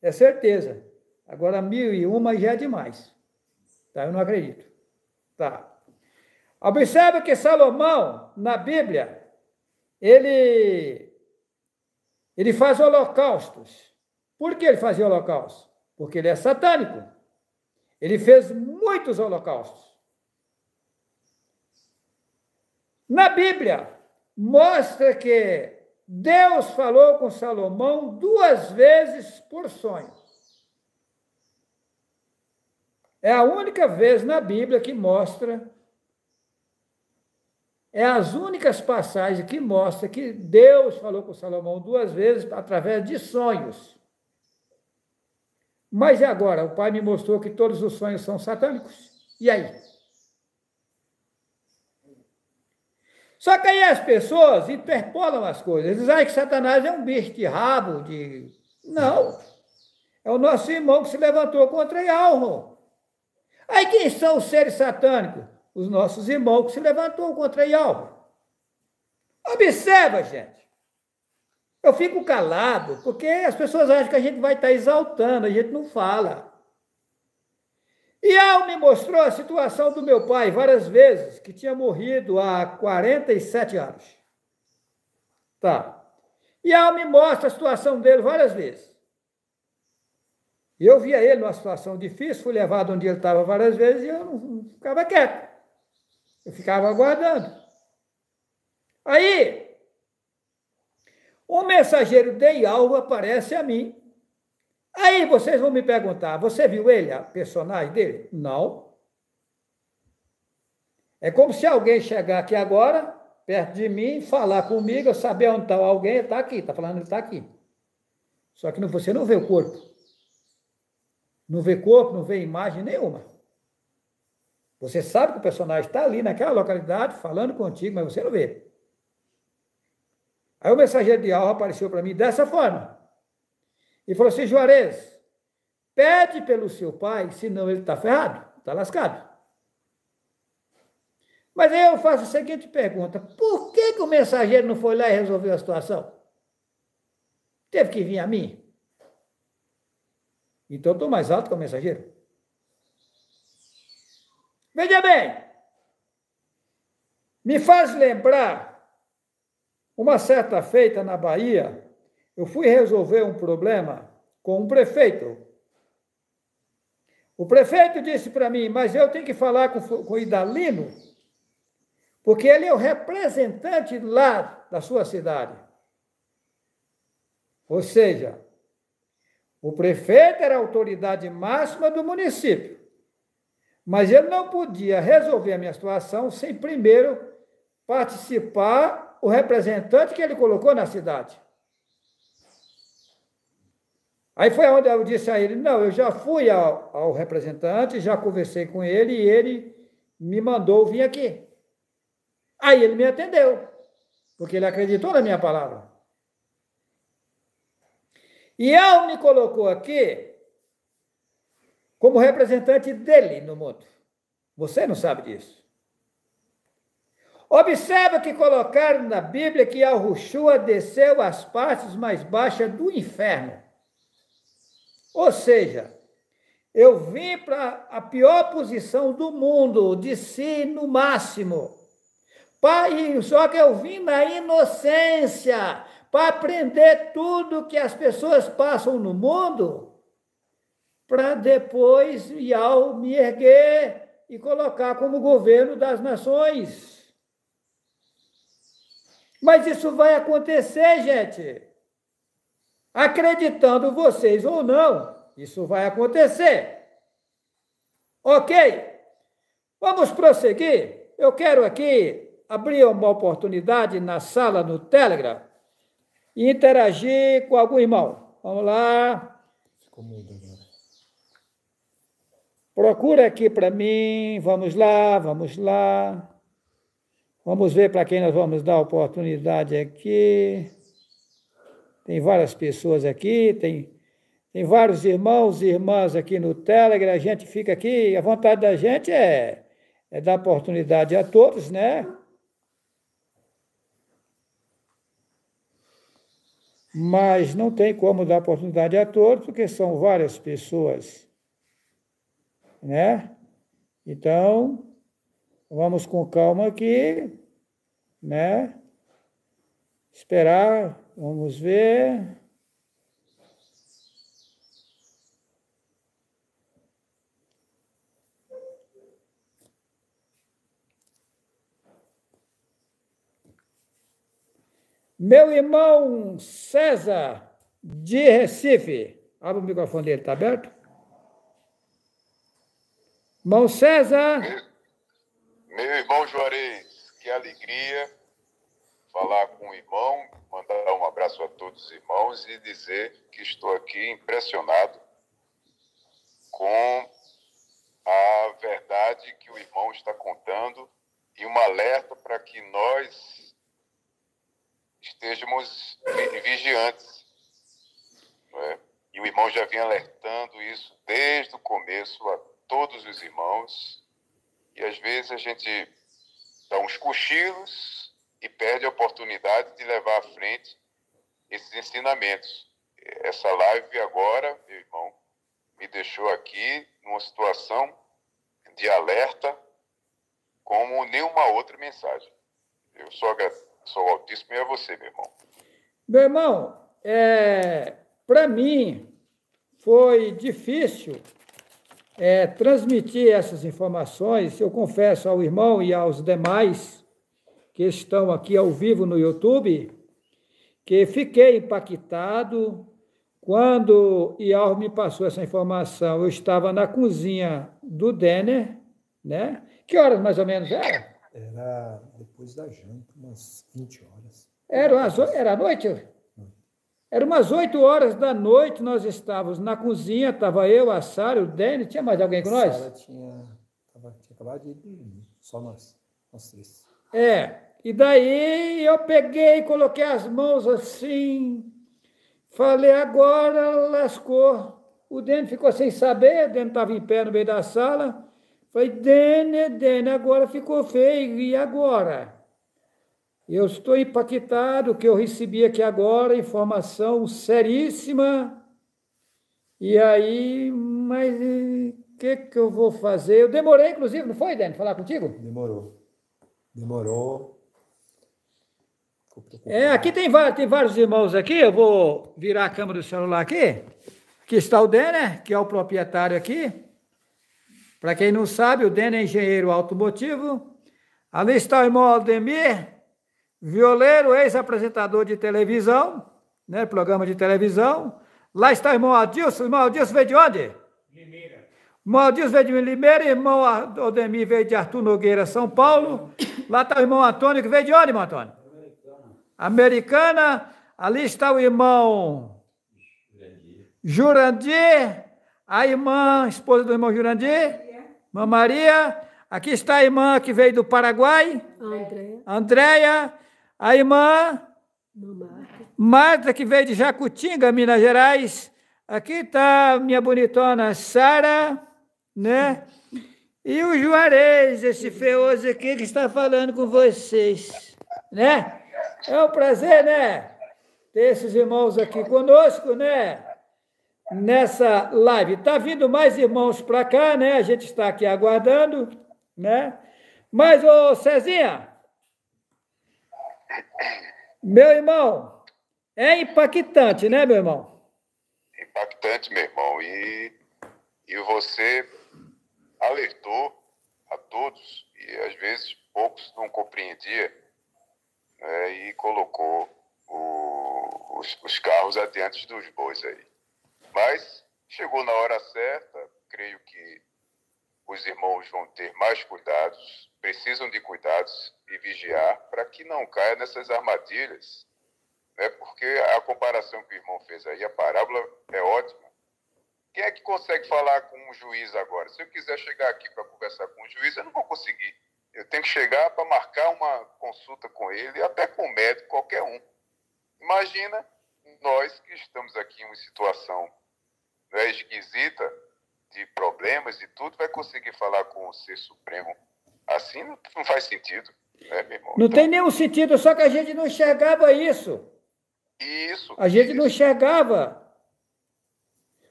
é certeza. Agora 1001 já é demais. Tá, eu não acredito. Tá. Observa que Salomão, na Bíblia, ele faz holocaustos. Por que ele fazia holocaustos? Porque ele é satânico. Ele fez muitos holocaustos. Na Bíblia, mostra que Deus falou com Salomão 2 vezes por sonho. É a única vez na Bíblia que mostra, é as únicas passagens que mostram que Deus falou com Salomão 2 vezes através de sonhos. Mas e agora? O pai me mostrou que todos os sonhos são satânicos. E aí? Só que aí as pessoas interpolam as coisas. Eles dizem que Satanás é um bicho de rabo, de... Não. É o nosso irmão que se levantou contra Yahweh. Aí quem são os seres satânicos? Os nossos irmãos que se levantou contra Yahweh. Observa, gente. Eu fico calado, porque as pessoas acham que a gente vai estar exaltando, a gente não fala. Yahweh me mostrou a situação do meu pai várias vezes, que tinha morrido há 47 anos. Tá. Yahweh me mostra a situação dele várias vezes. Eu via ele numa situação difícil, fui levado onde ele estava várias vezes e eu não ficava quieto. Eu ficava aguardando. Aí, um mensageiro de Yahweh aparece a mim. Aí vocês vão me perguntar, você viu ele, a personagem dele? Não. É como se alguém chegar aqui agora, perto de mim, falar comigo, eu saber onde está alguém, ele está aqui, está falando, ele está aqui. Só que você não vê o corpo. Não vê corpo, não vê imagem nenhuma. Você sabe que o personagem está ali naquela localidade, falando contigo, mas você não vê. Aí o mensageiro de Yahweh apareceu para mim dessa forma. E falou assim, Juarez, pede pelo seu pai, senão ele está ferrado, está lascado. Mas aí eu faço a seguinte pergunta, por que o mensageiro não foi lá e resolveu a situação? Teve que vir a mim? Então eu estou mais alto que o mensageiro. Veja bem, me faz lembrar, uma certa feita na Bahia, eu fui resolver um problema com um prefeito. O prefeito disse para mim, mas eu tenho que falar com o Idalino, porque ele é o representante lá da sua cidade. Ou seja, o prefeito era a autoridade máxima do município, mas ele não podia resolver a minha situação sem primeiro participar o representante que ele colocou na cidade. Aí foi onde eu disse a ele, não, eu já fui ao representante, já conversei com ele e ele me mandou vir aqui. Aí ele me atendeu, porque ele acreditou na minha palavra. E ele me colocou aqui como representante dele no mundo. Você não sabe disso. Observa que colocaram na Bíblia que Yahushua desceu às partes mais baixas do inferno. Ou seja, eu vim para a pior posição do mundo, desci no máximo. Só que eu vim na inocência, para aprender tudo que as pessoas passam no mundo, para depois me erguer e colocar como governo das nações. Mas isso vai acontecer, gente. Acreditando vocês ou não, isso vai acontecer. Ok? Vamos prosseguir. Eu quero aqui abrir uma oportunidade na sala no Telegram e interagir com algum irmão. Vamos lá. Ficou mudo agora. Procura aqui para mim. Vamos lá, vamos lá. Vamos ver para quem nós vamos dar oportunidade aqui. Tem várias pessoas aqui, tem vários irmãos e irmãs aqui no Telegram. A gente fica aqui, a vontade da gente é dar oportunidade a todos, né? Mas não tem como dar oportunidade a todos, porque são várias pessoas, né? Então, vamos com calma aqui, né? Esperar, vamos ver. Meu irmão César, de Recife. Abre o microfone dele, está aberto? Irmão César. Meu irmão Juarez, que alegria falar com o irmão, mandar um abraço a todos os irmãos e dizer que estou aqui impressionado com a verdade que o irmão está contando e um alerta para que nós estejamos vigiantes. Não é? E o irmão já vinha alertando isso desde o começo a todos os irmãos, e às vezes a gente dá uns cochilos e perde a oportunidade de levar à frente esses ensinamentos. Essa live agora, meu irmão, me deixou aqui numa situação de alerta como nenhuma outra mensagem. Eu sou altíssimo e a você, meu irmão. Meu irmão, para mim foi difícil transmitir essas informações. Eu confesso ao irmão e aos demais que estão aqui ao vivo no YouTube que fiquei impactado quando Ial me passou essa informação. Eu estava na cozinha do Denner, né? Que horas mais ou menos era? Era depois da janta, umas 20 horas. Era à noite? Era umas 8 horas da noite, nós estávamos na cozinha, estava eu, a Sara, o Denner, tinha mais alguém com nós? A Sara tinha acabado de dormir, só nós três. E daí eu peguei, coloquei as mãos assim, falei, agora lascou. O Denner ficou sem saber, o Denner estava em pé no meio da sala. Falei, Denner, agora ficou feio, e agora? Eu estou impactado que eu recebi aqui agora informação seríssima, e aí, mas o que eu vou fazer? Eu demorei, inclusive, não foi, Denner, falar contigo? Demorou. Aqui tem vários irmãos aqui, eu vou virar a câmera do celular aqui. Aqui está o Denner, que é o proprietário aqui. Para quem não sabe, o Denner é engenheiro automotivo. Ali está o irmão Aldemir, violeiro, ex-apresentador de televisão, né, programa de televisão. Lá está o irmão Adilson. O irmão Adilson veio de onde? Limeira. O irmão Adilson veio de Limeira, o irmão Aldemir veio de Arthur Nogueira, São Paulo. Lá está o irmão Antônio, que veio de onde, irmão Antônio? Americana. Ali está o irmão Jurandir, a irmã, esposa do irmão Jurandir, irmã Maria. Aqui está a irmã que veio do Paraguai, Andréia. A irmã Marta, que veio de Jacutinga, Minas Gerais. Aqui está minha bonitona Sara, né? E o Juarez, esse feioso aqui que está falando com vocês, né? É um prazer, né? Ter esses irmãos aqui conosco, né? Nessa live. Está vindo mais irmãos para cá, né? A gente está aqui aguardando, né? Mas, ô Cezinha, meu irmão, é impactante, né, meu irmão? Impactante, meu irmão. E você alertou a todos, e às vezes poucos não compreendiam, né, e colocou os carros adiante dos bois aí. Mas chegou na hora certa, creio que os irmãos vão ter mais cuidados, precisam de cuidados e vigiar para que não caia nessas armadilhas, né? Porque a comparação que o irmão fez aí, a parábola é ótima. Quem é que consegue falar com um juiz agora? Se eu quiser chegar aqui para conversar com um juiz, eu não vou conseguir. Eu tenho que chegar para marcar uma consulta com ele, até com o médico, qualquer um. Imagina nós que estamos aqui em uma situação, né, esquisita, de problemas e tudo, vai conseguir falar com o Ser Supremo. Assim não faz sentido, né, meu irmão? Não tem nenhum sentido, só que a gente não enxergava isso. Isso. A gente não enxergava.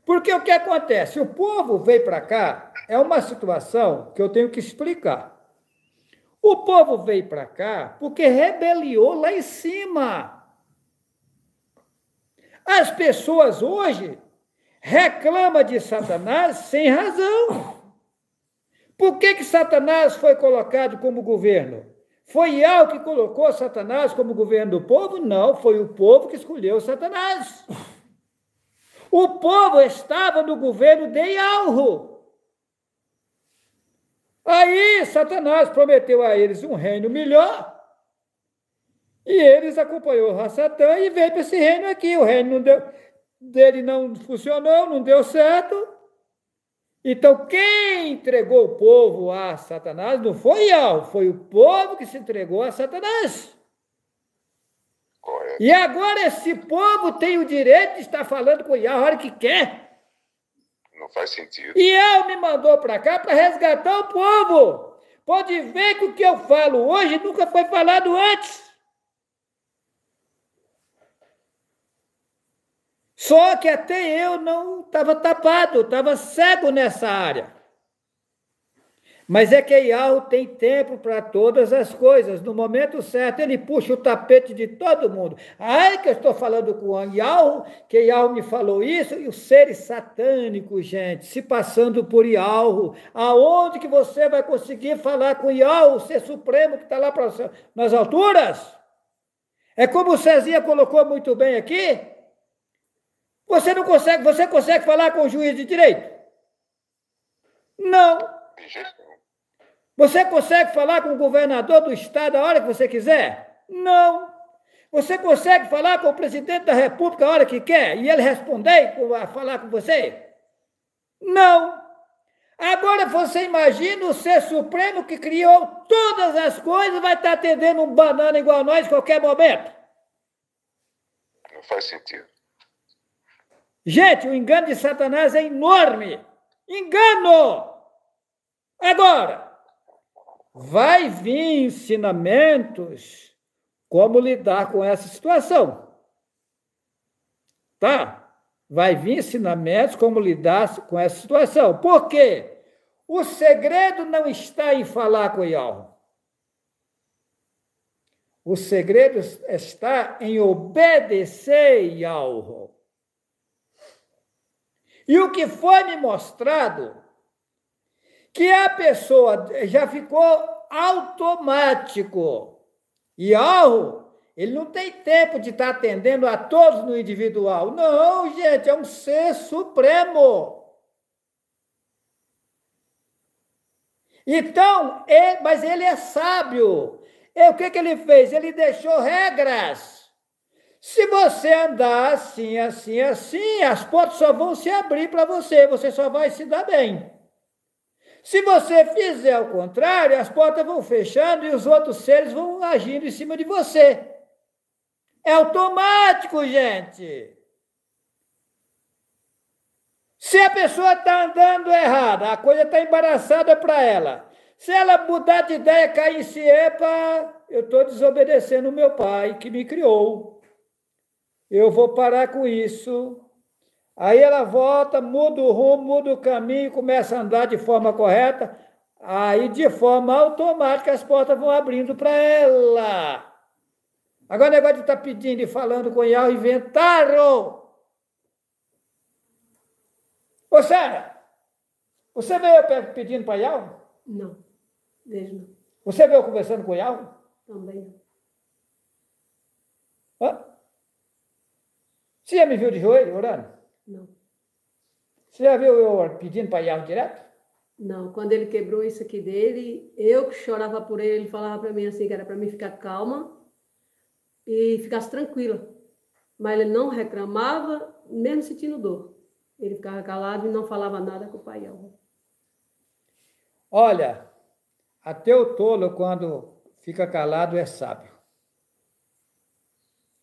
Porque o que acontece? O povo veio para cá, é uma situação que eu tenho que explicar. O povo veio para cá porque rebeliou lá em cima. As pessoas hoje reclamam de Satanás sem razão. Por que Satanás foi colocado como governo? Foi Yahweh que colocou Satanás como governo do povo? Não, foi o povo que escolheu Satanás. O povo estava no governo de Yahweh. Aí Satanás prometeu a eles um reino melhor, e eles acompanhou o Satã e veio para esse reino aqui. O reino dele não funcionou, não deu certo. Então, quem entregou o povo a Satanás não foi Yahweh, foi o povo que se entregou a Satanás. Correto. E agora esse povo tem o direito de estar falando com Yahweh a hora que quer. Não faz sentido. E Yahweh me mandou para cá para resgatar o povo. Pode ver que o que eu falo hoje nunca foi falado antes. Só que até eu não estava tapado, estava cego nessa área. Mas é que Yahweh tem tempo para todas as coisas. No momento certo, ele puxa o tapete de todo mundo. Aí que eu estou falando com o Yahweh, que Yahweh me falou isso, e os seres satânicos, gente, se passando por Yahweh. Aonde que você vai conseguir falar com Yahweh, o ser supremo que está lá nas alturas? É como o Cezinha colocou muito bem aqui. Você consegue falar com o juiz de direito? Não. De jeito nenhum. Você consegue falar com o governador do estado a hora que você quiser? Não. Você consegue falar com o presidente da república a hora que quer e ele responder a falar com você? Não. Agora você imagina o ser supremo que criou todas as coisas vai estar atendendo um banana igual a nós em qualquer momento? Não faz sentido. Gente, o engano de Satanás é enorme. Engano! Agora, vai vir ensinamentos como lidar com essa situação. Tá? Vai vir ensinamentos como lidar com essa situação. Por quê? O segredo não está em falar com Yahweh. O segredo está em obedecer Yahweh. E o que foi me mostrado, que a pessoa já ficou automático. E ele não tem tempo de estar atendendo a todos no individual. Não, gente, é um ser supremo. Então, mas ele é sábio. E o que ele fez? Ele deixou regras. Se você andar assim, assim, assim, as portas só vão se abrir para você, você só vai se dar bem. Se você fizer o contrário, as portas vão fechando e os outros seres vão agindo em cima de você. É automático, gente. Se a pessoa está andando errada, a coisa está embaraçada para ela. Se ela mudar de ideia, cair em si, epa, eu estou desobedecendo o meu pai que me criou. Eu vou parar com isso. Aí ela volta, muda o rumo, muda o caminho, começa a andar de forma correta. Aí, de forma automática, as portas vão abrindo para ela. Agora, o negócio de estar pedindo e falando com Yahweh, inventaram. Ô, Sara, você veio pedindo para Yahweh? Não, vejo não. Você veio conversando com Yahweh? Também não. Hã? Você já me viu de joelho orando? Não. Você já viu eu pedindo para Yahweh direto? Não, quando ele quebrou isso aqui dele, eu que chorava por ele, ele falava para mim assim, que era para mim ficar calma e ficasse tranquila. Mas ele não reclamava, mesmo sentindo dor. Ele ficava calado e não falava nada com o pai Yahweh. Olha, até o tolo, quando fica calado, é sábio.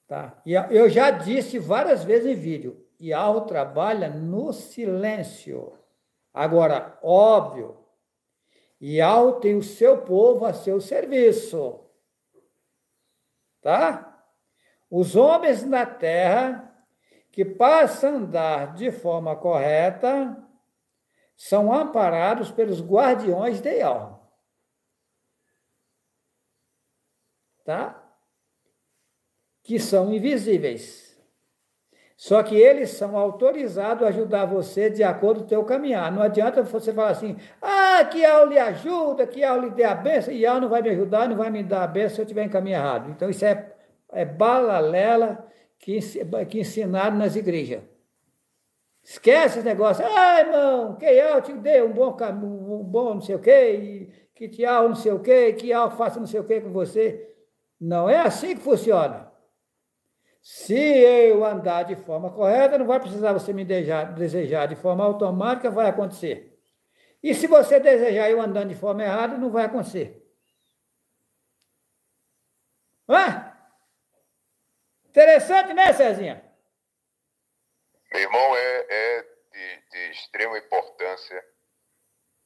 Tá? E eu já disse várias vezes em vídeo, Yahweh trabalha no silêncio. Agora, óbvio, Yahweh tem o seu povo a seu serviço. Tá? Os homens na terra que passam a andar de forma correta são amparados pelos guardiões de alma. Tá? Que são invisíveis. Só que eles são autorizados a ajudar você de acordo com o teu caminhar. Não adianta você falar assim, que Yahweh lhe ajuda, que Yahweh lhe dê a bênção, e Yahweh não vai me ajudar, não vai me dar a bênção se eu estiver em caminho errado. Então isso é balalela que ensinaram nas igrejas. Esquece esse negócio. Irmão, que Yahweh te dê um bom não sei o quê, que Yahweh não sei o quê, que Yahweh faça não sei o quê com você. Não é assim que funciona. Se eu andar de forma correta, não vai precisar você me desejar de forma automática, vai acontecer. E se você desejar eu andando de forma errada, não vai acontecer. Interessante, né, Cezinha? Meu irmão, é de extrema importância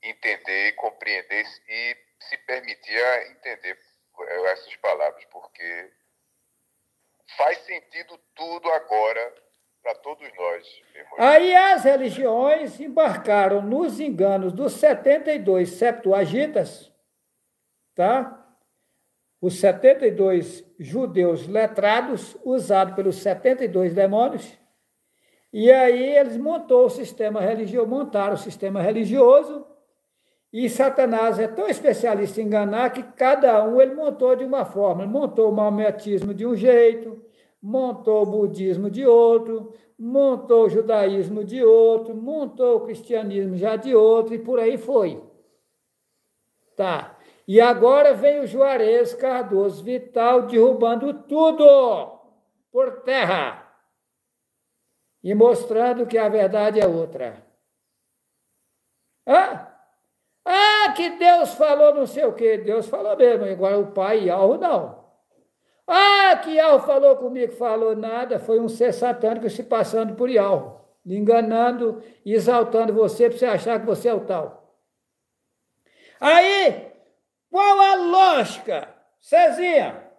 entender e compreender e se permitir a entender essas palavras, porque faz sentido tudo agora para todos nós, irmãos. Aí as religiões embarcaram nos enganos dos 72 Septuagintas, tá? Os 72 judeus letrados, usados pelos 72 demônios, e aí eles montaram o sistema religioso, e Satanás é tão especialista em enganar que cada um ele montou de uma forma. Ele montou o maometismo de um jeito, montou o budismo de outro, montou o judaísmo de outro, montou o cristianismo já de outro, e por aí foi. Tá. E agora vem o Juarez Cardoso Vital derrubando tudo por terra e mostrando que a verdade é outra. Que Deus falou não sei o quê. Deus falou mesmo, agora o Pai Yahweh não. Que Yahweh falou comigo, falou nada, foi um ser satânico se passando por Yahweh, lhe enganando, exaltando você para você achar que você é o tal. Aí, qual a lógica? Cezinha,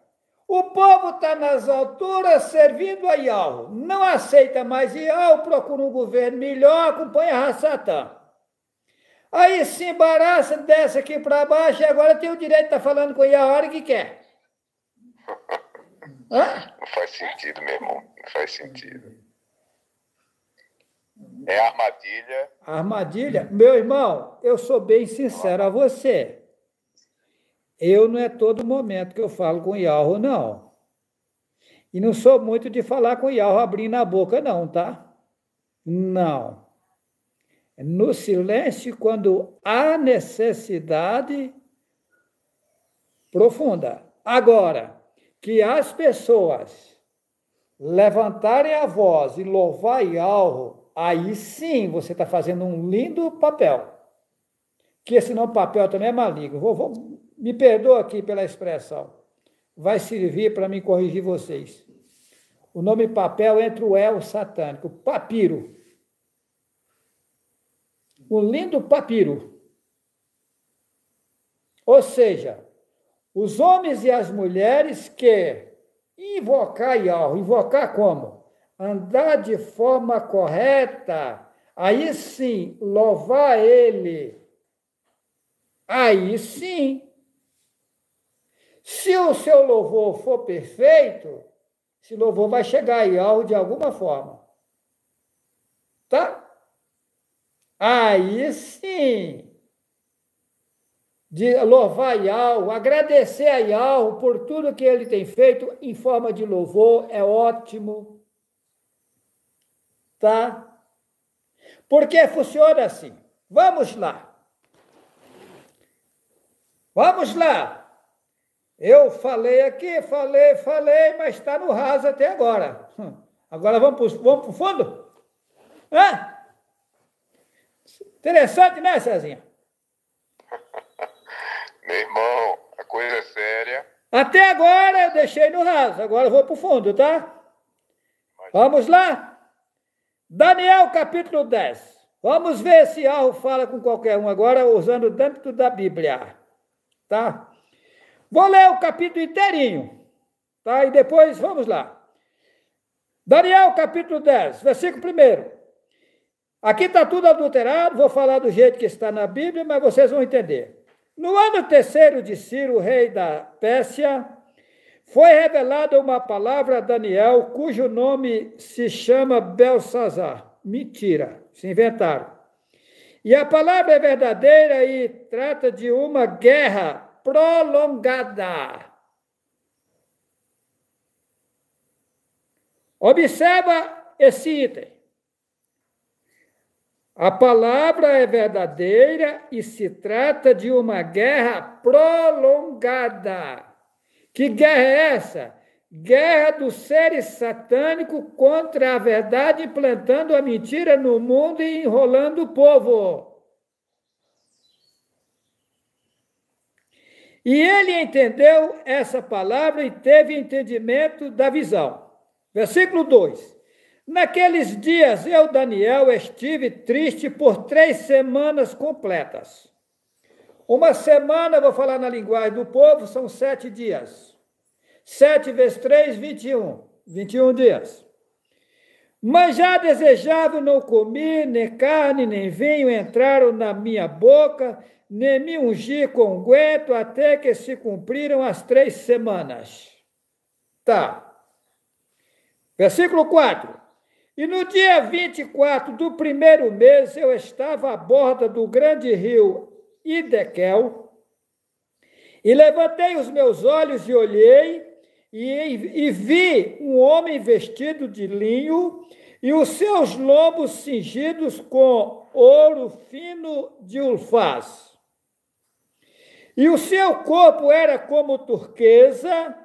o povo está nas alturas servindo a Yahweh, não aceita mais Yahweh, procura um governo melhor, acompanha a Satã. Aí se embaraça, desce aqui para baixo e agora tem o direito de estar falando com Yahweh a hora que quer. Não faz sentido, meu irmão. Não faz sentido. É armadilha. Armadilha? Meu irmão, eu sou bem sincero a você. Eu não é todo momento que eu falo com Yahweh, não. E não sou muito de falar com Yahweh abrindo a boca, não, tá? Não. No silêncio, quando há necessidade profunda. Agora, que as pessoas levantarem a voz e louvar Yahweh, aí sim você está fazendo um lindo papel. Que esse nome papel também é maligno. Me perdoa aqui pela expressão. Vai servir para me corrigir vocês. O nome papel entra o el satânico, papiro. Um lindo papiro. Ou seja, os homens e as mulheres que invocar Yahweh, invocar como? Andar de forma correta, aí sim, louvar Ele, aí sim. Se o seu louvor for perfeito, esse louvor vai chegar a Yahweh de alguma forma. Tá? Aí sim, de louvar Yahweh, agradecer a Yahweh por tudo que ele tem feito em forma de louvor, é ótimo. Tá? Porque funciona assim. Vamos lá. Vamos lá. Eu falei aqui, falei, mas está no raso até agora. Agora vamos para o fundo? Interessante, né, Cezinha? Meu irmão, a coisa é séria. Até agora eu deixei no raso, agora eu vou para o fundo, tá? Vamos lá? Daniel, capítulo 10. Vamos ver se Yahweh fala com qualquer um agora, usando dentro da Bíblia, tá? Vou ler o capítulo inteirinho, tá? E depois, vamos lá. Daniel, capítulo 10, versículo 1. Aqui está tudo adulterado, vou falar do jeito que está na Bíblia, mas vocês vão entender. No ano terceiro de Ciro, rei da Pérsia, foi revelada uma palavra a Daniel, cujo nome se chama Belsazar. Mentira, se inventaram. E a palavra é verdadeira e trata de uma guerra prolongada. Observa esse item. A palavra é verdadeira e se trata de uma guerra prolongada. Que guerra é essa? Guerra dos seres satânicos contra a verdade, implantando a mentira no mundo e enrolando o povo. E ele entendeu essa palavra e teve entendimento da visão. Versículo 2. Naqueles dias, eu, Daniel, estive triste por 3 semanas completas. Uma semana, vou falar na linguagem do povo, são 7 dias. 7 vezes 3, 21. 21 dias. Mas já desejava, não comi, nem carne, nem vinho entraram na minha boca, nem me ungi com unguento, até que se cumpriram as 3 semanas. Tá. Versículo 4. E no dia 24 do primeiro mês, eu estava à borda do grande rio Idequel, e levantei os meus olhos e olhei, e vi um homem vestido de linho, e os seus lombos cingidos com ouro fino de Ufaz. E o seu corpo era como turquesa,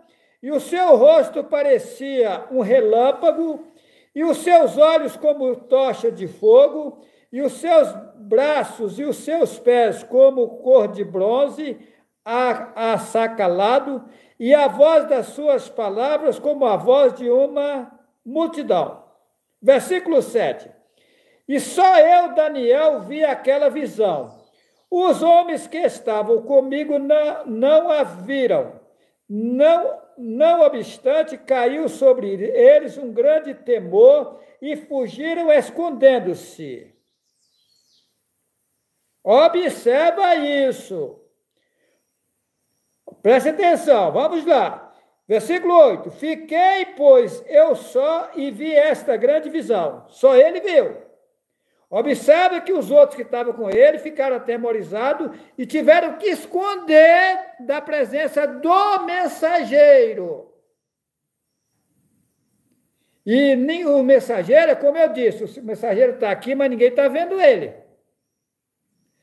e o seu rosto parecia um relâmpago, e os seus olhos como tocha de fogo, e os seus braços e os seus pés como cor de bronze assacalado, e a voz das suas palavras como a voz de uma multidão. Versículo 7. E só eu, Daniel, vi aquela visão. Os homens que estavam comigo não a viram. Não obstante, caiu sobre eles um grande temor e fugiram escondendo-se. Observa isso. Preste atenção, vamos lá. Versículo 8. Fiquei, pois, eu só e vi esta grande visão. Só ele viu. Observa que os outros que estavam com ele ficaram atemorizados e tiveram que esconder da presença do mensageiro. E nem o mensageiro, como eu disse, o mensageiro está aqui, mas ninguém está vendo ele.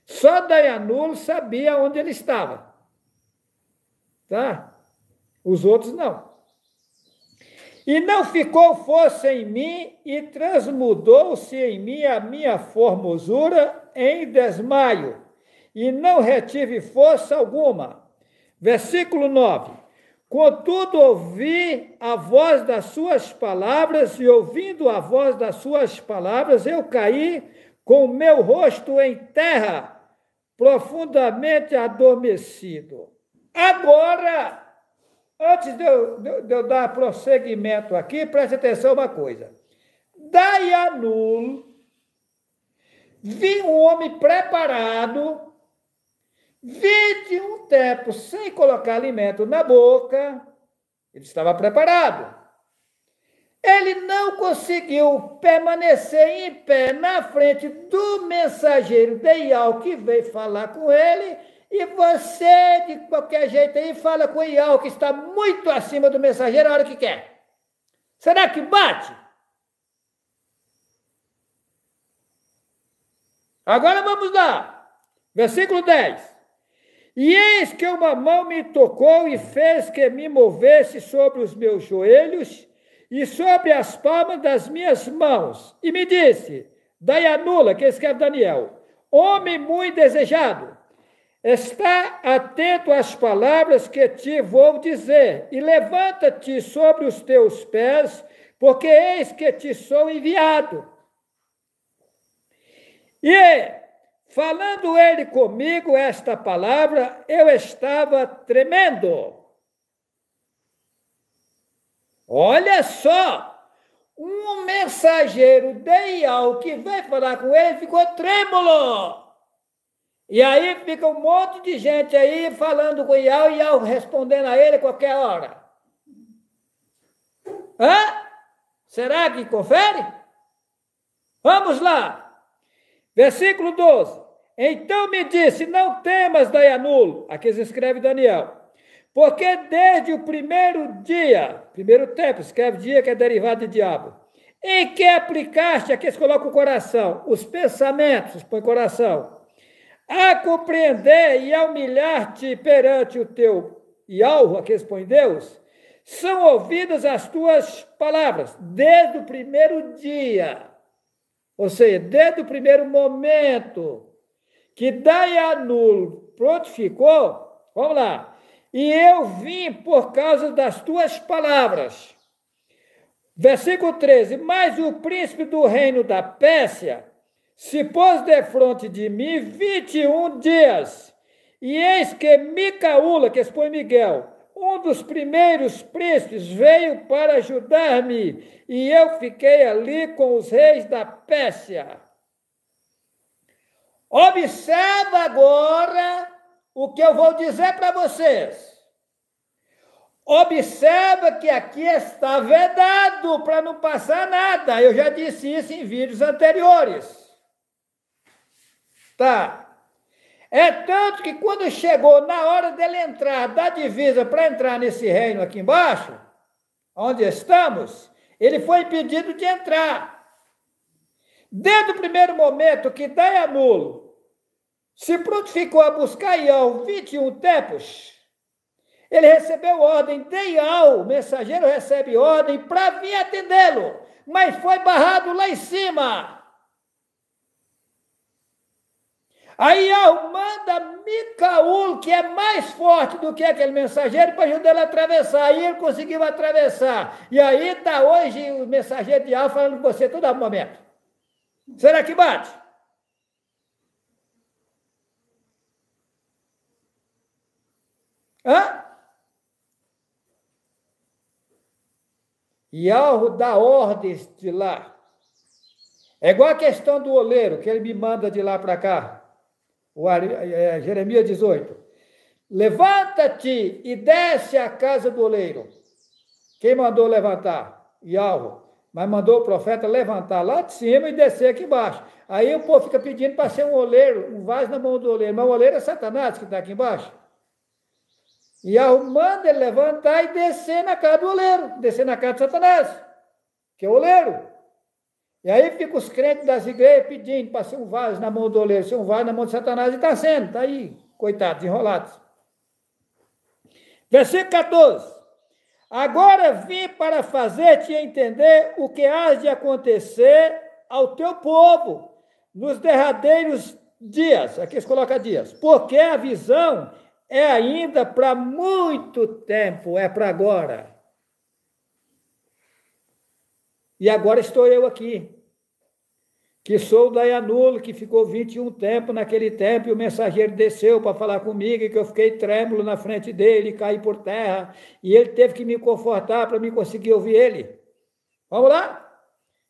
Só Daianulo sabia onde ele estava. Tá? Os outros não. E não ficou força em mim, e transmudou-se em mim a minha formosura em desmaio, e não retive força alguma. Versículo 9. Contudo, ouvi a voz das suas palavras, e ouvindo a voz das suas palavras, eu caí com o meu rosto em terra, profundamente adormecido. Agora, antes de eu dar prosseguimento aqui, preste atenção uma coisa. Daianulo vi um homem preparado, vi de um tempo sem colocar alimento na boca, ele estava preparado. Ele não conseguiu permanecer em pé na frente do mensageiro Deial que veio falar com ele, e você, de qualquer jeito aí, fala com o Ial, que está muito acima do mensageiro a hora que quer. Será que bate? Agora vamos lá. Versículo 10. E eis que uma mão me tocou e fez que me movesse sobre os meus joelhos e sobre as palmas das minhas mãos. E me disse, Daianula, que escreve Daniel, homem muito desejado, está atento às palavras que te vou dizer, e levanta-te sobre os teus pés, porque eis que te sou enviado. E, falando ele comigo esta palavra, eu estava tremendo. Olha só, Um mensageiro de Iau que veio falar com ele ficou trêmulo. E aí fica um monte de gente aí falando com Iau e Iau respondendo a ele a qualquer hora. Hã? Será que confere? Vamos lá. Versículo 12. Então me disse, não temas, Daianulo, aqui se escreve Daniel, porque desde o primeiro dia, primeiro tempo, escreve dia que é derivado de diabo, em que aplicaste, aqui se coloca o coração, os pensamentos, põe coração, a compreender e a humilhar-te perante o teu Iau, aqui se põe Deus, são ouvidas as tuas palavras, desde o primeiro dia, ou seja, desde o primeiro momento que Daianulo prontificou, vamos lá, e eu vim por causa das tuas palavras. Versículo 13, mas o príncipe do reino da Pérsia se pôs defronte de mim 21 dias, e eis que Micaúla, que expõe Miguel, um dos primeiros príncipes, veio para ajudar-me, e eu fiquei ali com os reis da Pérsia. Observa agora o que eu vou dizer para vocês. Observa que aqui está vedado para não passar nada. Eu já disse isso em vídeos anteriores. Tá. É tanto que quando chegou na hora dele entrar da divisa para entrar nesse reino aqui embaixo, onde estamos, ele foi impedido de entrar. Desde o primeiro momento que Daianulo se prontificou a buscar Iau 21 tempos, ele recebeu ordem de Iau, o mensageiro recebe ordem para vir atendê-lo, mas foi barrado lá em cima. Aí Iau manda Micaúlo, que é mais forte do que aquele mensageiro, para ajudar ele a atravessar. Aí ele conseguiu atravessar. E aí está hoje o mensageiro de Iau falando com você todo momento. Será que bate? Hã? Iau dá ordens de lá. É igual a questão do oleiro, que ele me manda de lá para cá. Jeremias 18. Levanta-te e desce à casa do oleiro. Quem mandou levantar? Iau. Mas mandou o profeta levantar lá de cima e descer aqui embaixo. Aí o povo fica pedindo para ser um oleiro, um vaso na mão do oleiro. Mas o oleiro é Satanás que está aqui embaixo. Iau manda ele levantar e descer na casa do oleiro, descer na casa de Satanás, que é o oleiro. E aí ficam os crentes das igrejas pedindo para ser um vaso na mão do oleiro, ser um vaso na mão de Satanás, e está sendo, está aí, coitados, enrolados. Versículo 14. Agora vim para fazer-te entender o que há de acontecer ao teu povo nos derradeiros dias. Aqui se coloca dias. Porque a visão é ainda para muito tempo, é para agora. E agora estou eu aqui, que sou o Daianulo, que ficou 21 tempos naquele tempo, e o mensageiro desceu para falar comigo, e que eu fiquei trêmulo na frente dele, caí por terra, e ele teve que me confortar para me conseguir ouvir ele. Vamos lá?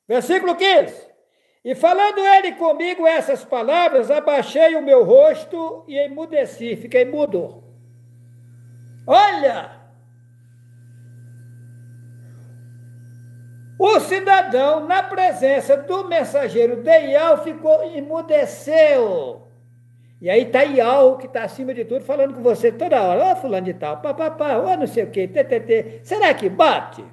Versículo 15. E falando ele comigo essas palavras, abaixei o meu rosto e emudeci, fiquei mudo. Olha! O cidadão, na presença do mensageiro de Iau, emudeceu. E aí está Iau, que está acima de tudo, falando com você toda hora. Ô, fulano de tal, papapá, ô, não sei o quê, ttt. Será que bate?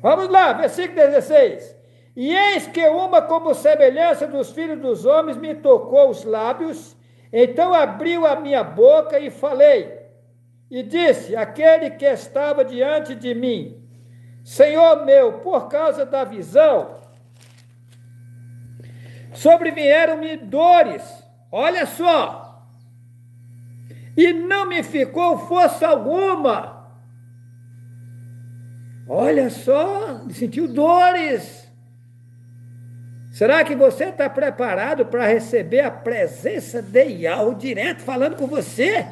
Vamos lá, versículo 16. E eis que uma como semelhança dos filhos dos homens me tocou os lábios, então abriu a minha boca e falei. E disse aquele que estava diante de mim, Senhor meu, por causa da visão, sobrevieram-me dores, olha só, e não me ficou força alguma. Olha só, sentiu dores. Será que você está preparado para receber a presença de Iau direto falando com você?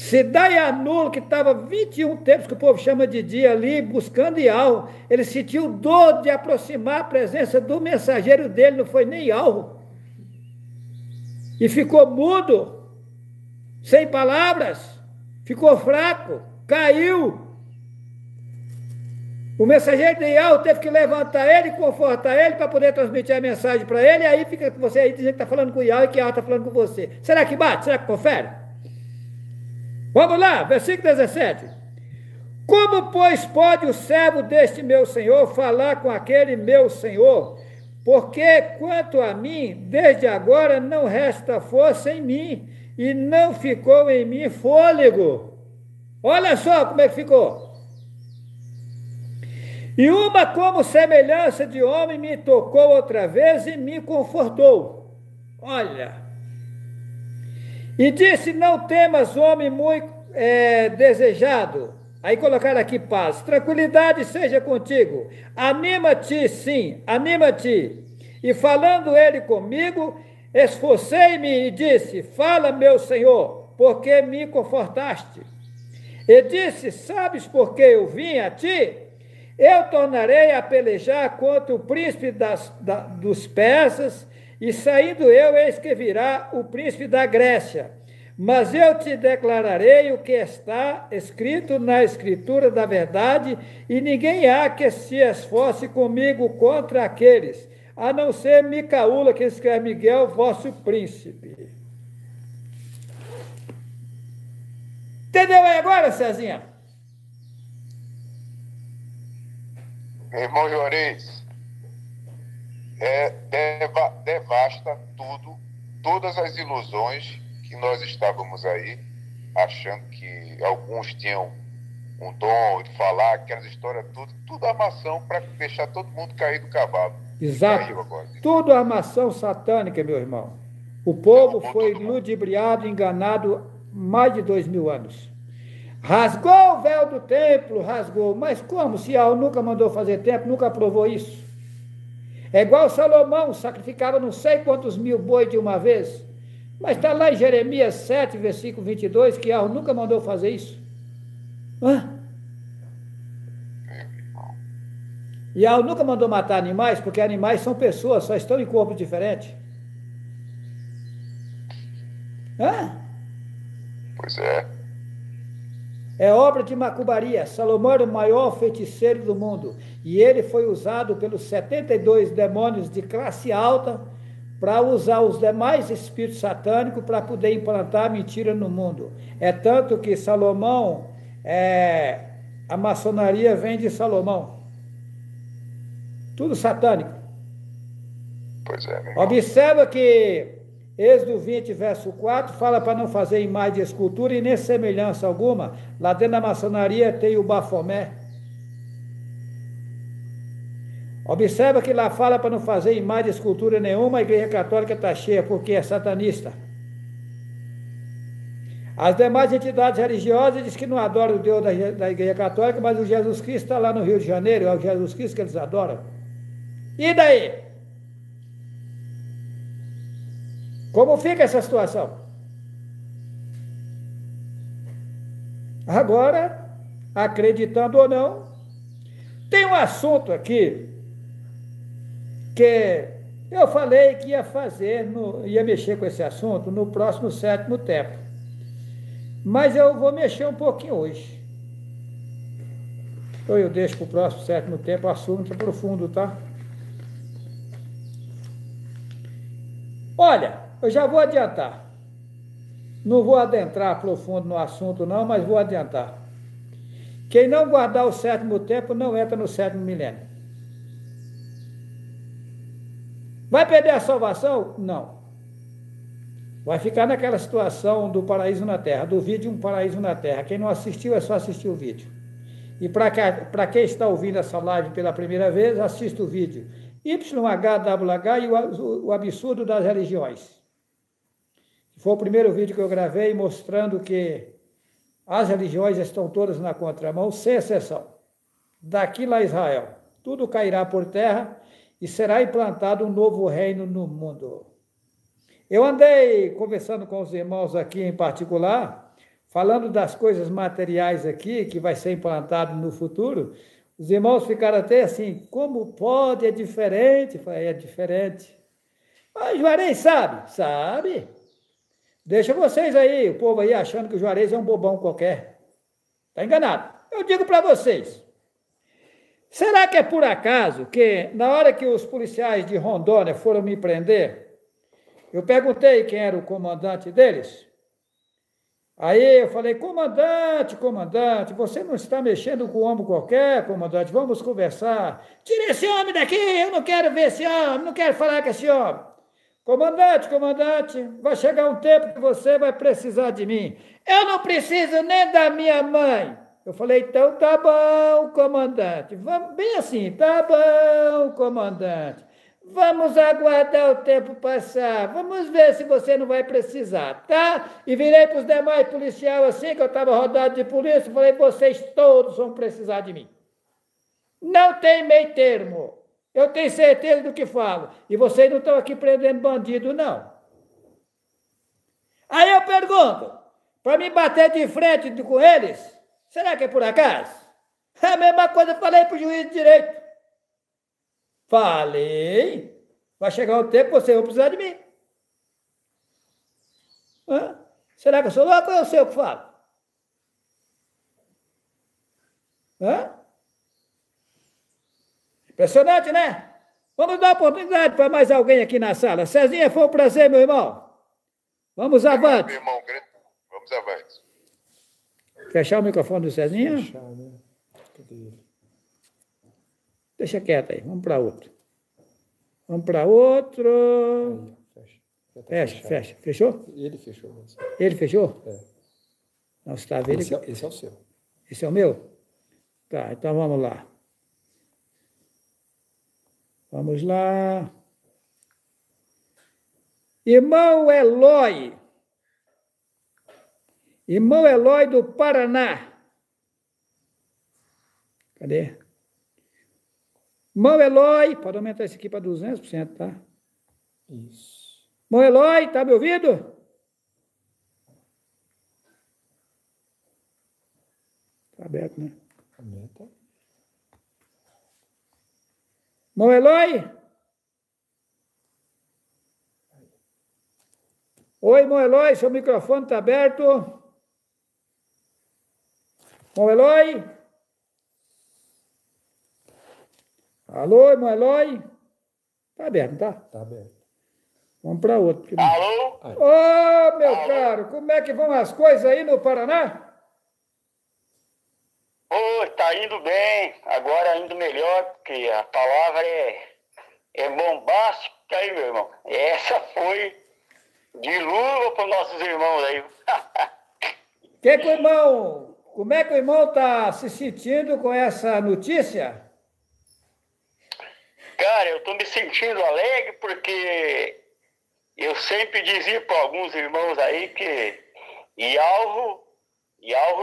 Cidade Anulo, que estava 21 tempos, que o povo chama de dia ali, buscando Yahweh, ele sentiu dor de aproximar a presença do mensageiro dele, não foi nem Yahweh. E ficou mudo, sem palavras, ficou fraco, caiu. O mensageiro de Yahweh teve que levantar ele e confortar ele para poder transmitir a mensagem para ele, e aí fica com você aí dizendo que está falando com o Yahweh e que Yahweh está falando com você. Será que bate? Será que confere? Vamos lá, versículo 17. Como, pois, pode o servo deste meu senhor falar com aquele meu senhor? Porque, quanto a mim, desde agora não resta força em mim, e não ficou em mim fôlego. Olha só como é que ficou. E uma como semelhança de homem me tocou outra vez e me confortou. Olha. E disse, não temas, homem muito desejado. Aí colocaram aqui paz. Tranquilidade seja contigo. Anima-te, sim, anima-te. E falando ele comigo, esforcei-me e disse, fala, meu Senhor, porque me confortaste. E disse, sabes por que eu vim a ti? Eu tornarei a pelejar contra o príncipe dos persas, e saindo eu, eis que virá o príncipe da Grécia. Mas eu te declararei o que está escrito na escritura da verdade, e ninguém há que se esforce comigo contra aqueles, a não ser Micaúla, que escreve Miguel, vosso príncipe. Entendeu aí agora, Cezinha? Meu irmão Juarez, devasta tudo, todas as ilusões que nós estávamos aí, achando que alguns tinham um dom de falar, aquelas histórias, tudo armação para deixar todo mundo cair do cavalo. Exato. Tudo armação satânica, meu irmão. O povo foi ludibriado, enganado mais de 2000 anos. Rasgou o véu do templo, rasgou. Mas como? Se Yahweh nunca mandou fazer templo, nunca aprovou isso. É igual Salomão, sacrificava não sei quantos mil bois de uma vez. Mas está lá em Jeremias 7, versículo 22, que Yahweh nunca mandou fazer isso. Yahweh nunca mandou matar animais, porque animais são pessoas, só estão em corpos diferentes. Pois é. É obra de macubaria. Salomão era o maior feiticeiro do mundo. E ele foi usado pelos 72 demônios de classe alta para usar os demais espíritos satânicos para poder implantar mentira no mundo. É tanto que Salomão, a maçonaria vem de Salomão. Tudo satânico. Pois é, meu irmão. Observa que Êxodo 20, verso 4, fala para não fazer imagem de escultura e nem semelhança alguma. Lá dentro da maçonaria tem o Bafomé. Observa que lá fala para não fazer imagem de escultura nenhuma, a Igreja Católica está cheia, porque é satanista. As demais entidades religiosas dizem que não adoram o Deus da Igreja Católica, mas o Jesus Cristo está lá no Rio de Janeiro, é o Jesus Cristo que eles adoram. E daí? Como fica essa situação? Agora, acreditando ou não, tem um assunto aqui que eu falei que ia fazer, ia mexer com esse assunto no próximo 7º tempo. Mas eu vou mexer um pouquinho hoje. Então eu deixo para o próximo 7º tempo, o assunto é profundo, tá? Olha, eu já vou adiantar. Não vou adentrar profundo no assunto não, mas vou adiantar. Quem não guardar o 7º tempo não entra no 7º milênio. Vai perder a salvação? Não. Vai ficar naquela situação do paraíso na terra, do vídeo Um Paraíso na Terra. Quem não assistiu é só assistir o vídeo. E para quem está ouvindo essa live pela primeira vez, assista o vídeo YHWH e o absurdo das religiões. Foi o primeiro vídeo que eu gravei mostrando que as religiões estão todas na contramão, sem exceção. Daqui lá Israel, tudo cairá por terra e será implantado um novo reino no mundo. Eu andei conversando com os irmãos aqui em particular, falando das coisas materiais aqui, que vai ser implantado no futuro, os irmãos ficaram até assim, como pode, é diferente? Eu falei, é diferente. Mas Juarez sabe? Sabe. Deixa vocês aí, o povo aí achando que o Juarez é um bobão qualquer. Está enganado. Eu digo para vocês, será que é por acaso que na hora que os policiais de Rondônia foram me prender, eu perguntei quem era o comandante deles? Aí eu falei, comandante, você não está mexendo com um homem qualquer, comandante, vamos conversar. Tire esse homem daqui, eu não quero ver esse homem, não quero falar com esse homem. Comandante, vai chegar um tempo que você vai precisar de mim. Eu não preciso nem da minha mãe. Eu falei, então tá bom, comandante. Vamos, bem assim, tá bom, comandante. Vamos aguardar o tempo passar. Vamos ver se você não vai precisar, tá? E virei para os demais policiais assim, que eu estava rodado de polícia, falei, vocês todos vão precisar de mim. Não tem meio termo. Eu tenho certeza do que falo. E vocês não estão aqui prendendo bandido, não. Aí eu pergunto, para me bater de frente com eles, será que é por acaso? É a mesma coisa que eu falei para o juiz de direito. Falei, vai chegar o tempo que vocês vão precisar de mim. Hã? Será que eu sou louco ou eu sei o que falo? Hã? Impressionante, né? Vamos dar oportunidade para mais alguém aqui na sala. Cezinha, foi um prazer, meu irmão. Vamos avante. Meu irmão, vamos avante. Fechar o microfone do Cezinha? Fechar, né? Cadê ele? Deixa quieto aí, vamos para outro. Vamos para outro. Aí, fecha. Fecha. Fechou? Ele fechou. Mas... Ele fechou? É. Não, você está vendo? Esse é o seu. Esse é o meu? Tá, então vamos lá. Vamos lá. Irmão Eloy. Irmão Eloy do Paraná. Cadê? Irmão Eloy, pode aumentar isso aqui para 200%, tá? Isso. Irmão Eloy, tá me ouvindo? Tá aberto, né? Aumenta. Irmão Eloy? Oi, irmão Eloy, seu microfone está aberto. Irmão Eloy? Alô, irmão Eloy? Está aberto, não tá? Tá aberto. Vamos para outro. Alô? Ô, meu caro, como é que vão as coisas aí no Paraná? Ô, tá indo bem, agora indo melhor, porque a palavra é bombástica aí, meu irmão. Essa foi de luva para os nossos irmãos aí. Como é que o irmão está se sentindo com essa notícia? Cara, eu tô me sentindo alegre porque eu sempre dizia para alguns irmãos aí que Yalvo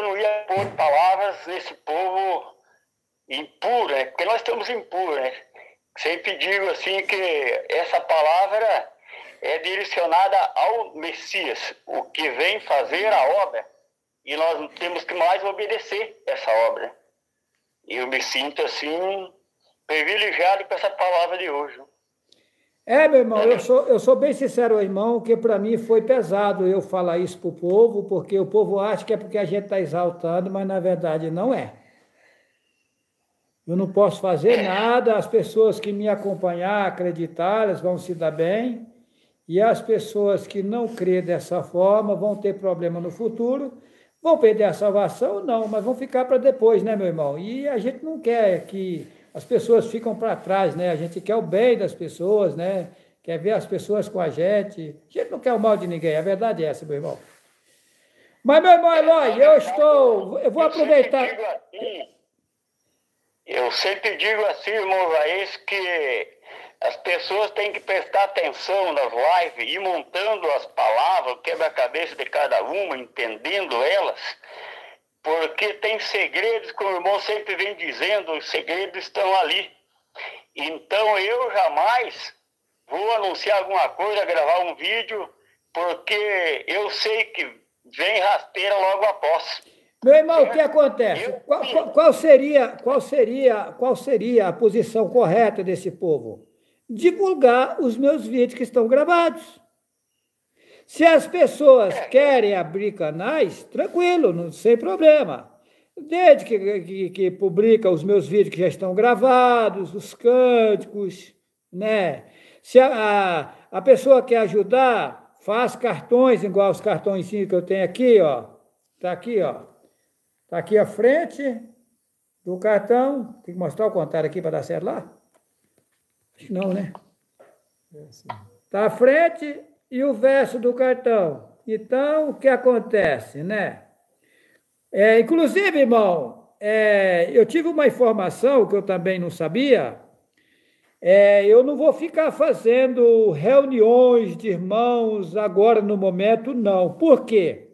não ia pôr palavras nesse povo impuro, né? Porque nós estamos impuros, né? Sempre digo assim que essa palavra é direcionada ao Messias, o que vem fazer a obra, e nós temos que mais obedecer essa obra. E eu me sinto assim privilegiado com essa palavra de hoje. Meu irmão, eu sou bem sincero, irmão, que para mim foi pesado eu falar isso para o povo, porque o povo acha que é porque a gente está exaltando, mas na verdade não é. Eu não posso fazer nada, as pessoas que me acompanhar, acreditar, elas vão se dar bem, e as pessoas que não crêem dessa forma vão ter problema no futuro, vão perder a salvação, não, mas vão ficar para depois, né, meu irmão? E a gente não quer que as pessoas ficam para trás, né? A gente quer o bem das pessoas, né? Quer ver as pessoas com a gente. A gente não quer o mal de ninguém, a verdade é essa, meu irmão. Mas, meu irmão Eloy, eu vou aproveitar... Eu sempre digo assim, irmão Raíz, que as pessoas têm que prestar atenção nas lives, ir montando as palavras, o quebra-cabeça de cada uma, entendendo elas, porque tem segredos, como o irmão sempre vem dizendo, os segredos estão ali. Então eu jamais vou anunciar alguma coisa, gravar um vídeo, porque eu sei que vem rasteira logo após. Meu irmão, o que acontece? Qual seria a posição correta desse povo? Divulgar os meus vídeos que estão gravados. Se as pessoas querem abrir canais, tranquilo, não, sem problema. Desde que publica os meus vídeos que já estão gravados, os cânticos, né? Se a pessoa quer ajudar, faz cartões, igual os cartõezinhos que eu tenho aqui, ó. Tá aqui, ó. Tá aqui a frente do cartão. Tem que mostrar o contrário aqui para dar certo lá? Acho que não, né? Tá a frente e o verso do cartão. Então, o que acontece, né? Inclusive, irmão, eu tive uma informação que eu também não sabia. Eu não vou ficar fazendo reuniões de irmãos agora no momento, não. Por quê?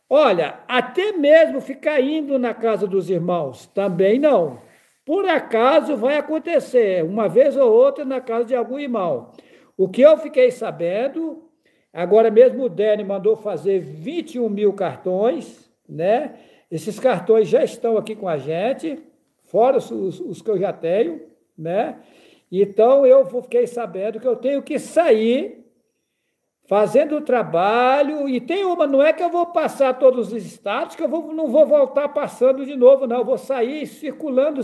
Olha, até mesmo ficar indo na casa dos irmãos, também não. Por acaso vai acontecer, uma vez ou outra, na casa de algum irmão. O que eu fiquei sabendo, agora mesmo o Dani mandou fazer 21 mil cartões, né? Esses cartões já estão aqui com a gente, fora os que eu já tenho, né? Então, eu fiquei sabendo que eu tenho que sair fazendo o trabalho, e tem uma, não é que eu vou passar todos os estados, que não vou voltar passando de novo, não, eu vou sair circulando,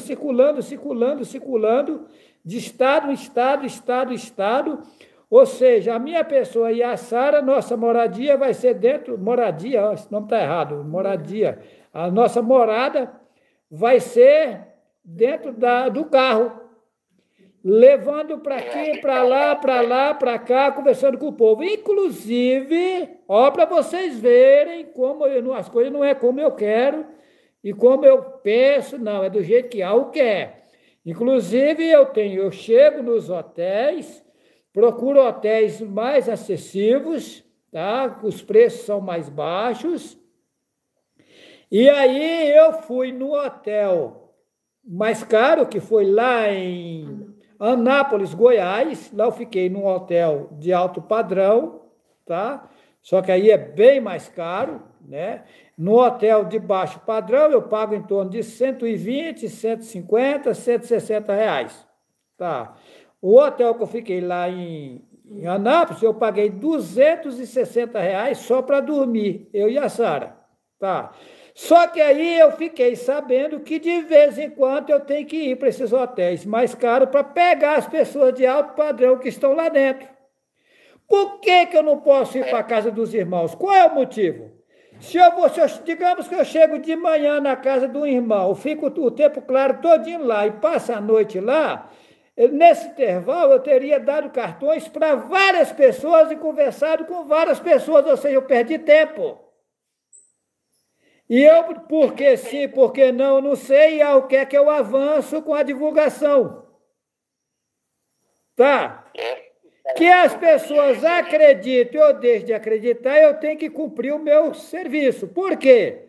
de estado em estado, ou seja, a minha pessoa e a Sara, nossa moradia vai ser dentro, moradia, esse nome está errado, moradia, a nossa morada vai ser dentro do carro, levando para aqui, para lá, para cá, conversando com o povo. Inclusive, ó, para vocês verem como as coisas não é como eu quero e como eu penso, não, é do jeito que algo quer. Inclusive, eu chego nos hotéis, procuro hotéis mais acessíveis, tá? Os preços são mais baixos. E aí eu fui no hotel mais caro, que foi lá em Anápolis, Goiás. Lá eu fiquei num hotel de alto padrão, tá? Só que aí é bem mais caro, né? No hotel de baixo padrão eu pago em torno de 120, 150, 160 reais, tá? O hotel que eu fiquei lá em Anápolis, eu paguei 260 reais só para dormir, eu e a Sara, tá? Só que aí eu fiquei sabendo que de vez em quando eu tenho que ir para esses hotéis mais caros para pegar as pessoas de alto padrão que estão lá dentro. Por que eu não posso ir para a casa dos irmãos? Qual é o motivo? Digamos que eu chego de manhã na casa do irmão, fico o tempo claro todinho lá e passo a noite lá, nesse intervalo eu teria dado cartões para várias pessoas e conversado com várias pessoas, ou seja, eu perdi tempo. E eu, porque sim, porque não sei, ao que é que eu avanço com a divulgação. Tá? Que as pessoas acreditem ou deixem de acreditar, eu tenho que cumprir o meu serviço. Por quê?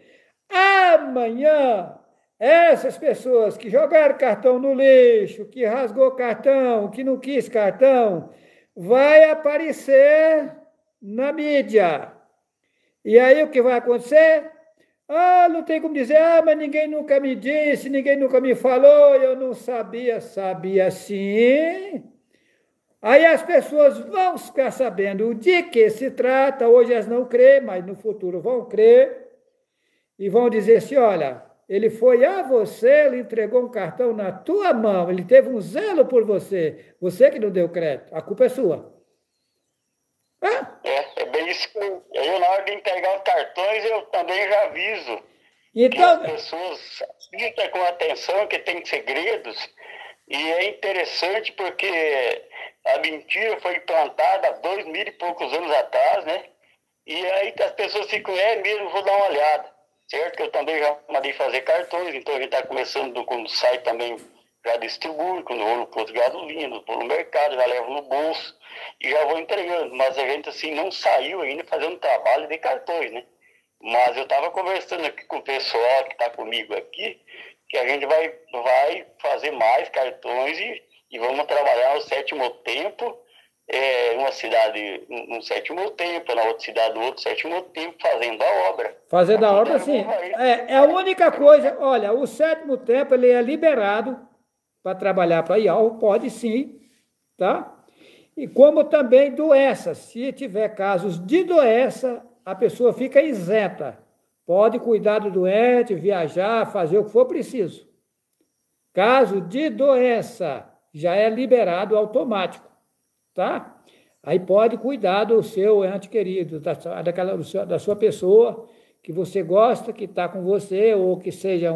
Amanhã, essas pessoas que jogaram cartão no lixo, que rasgou cartão, que não quis cartão, vai aparecer na mídia. E aí o que vai acontecer? Não tem como dizer, mas ninguém nunca me disse, ninguém nunca me falou, eu não sabia. Sabia sim. Aí as pessoas vão ficar sabendo de que se trata, hoje elas não creem, mas no futuro vão crer, e vão dizer assim, olha, ele foi a você, ele entregou um cartão na tua mão, ele teve um zelo por você, você que não deu crédito, a culpa é sua. É bem isso. Eu, na hora de entregar os cartões, eu também já aviso então, que as pessoas assistam com atenção, que tem segredos, e é interessante porque a mentira foi implantada há 2000 e poucos anos atrás, né? E aí as pessoas ficam, mesmo, vou dar uma olhada, certo? Que eu também já mandei fazer cartões, então a gente está começando, quando sai também, já distribuo, quando vou no posto de gasolina, vou no mercado, já levo no bolso e já vou entregando. Mas a gente, assim, não saiu ainda fazendo trabalho de cartões, né? Mas eu estava conversando aqui com o pessoal que está comigo aqui, que a gente vai fazer mais cartões e vamos trabalhar no 7º tempo uma cidade no sétimo templo, na outra cidade outro sétimo templo, fazendo a obra. Fazendo a obra, sim. É a única coisa, olha, o sétimo templo ele é liberado para trabalhar para Ialvo, pode sim, tá? E como também doença, se tiver casos de doença, a pessoa fica isenta. Pode cuidar do doente, viajar, fazer o que for preciso. Caso de doença, já é liberado automático, tá? Aí pode cuidar do seu ente querido, da sua pessoa que você gosta, que está com você, ou que seja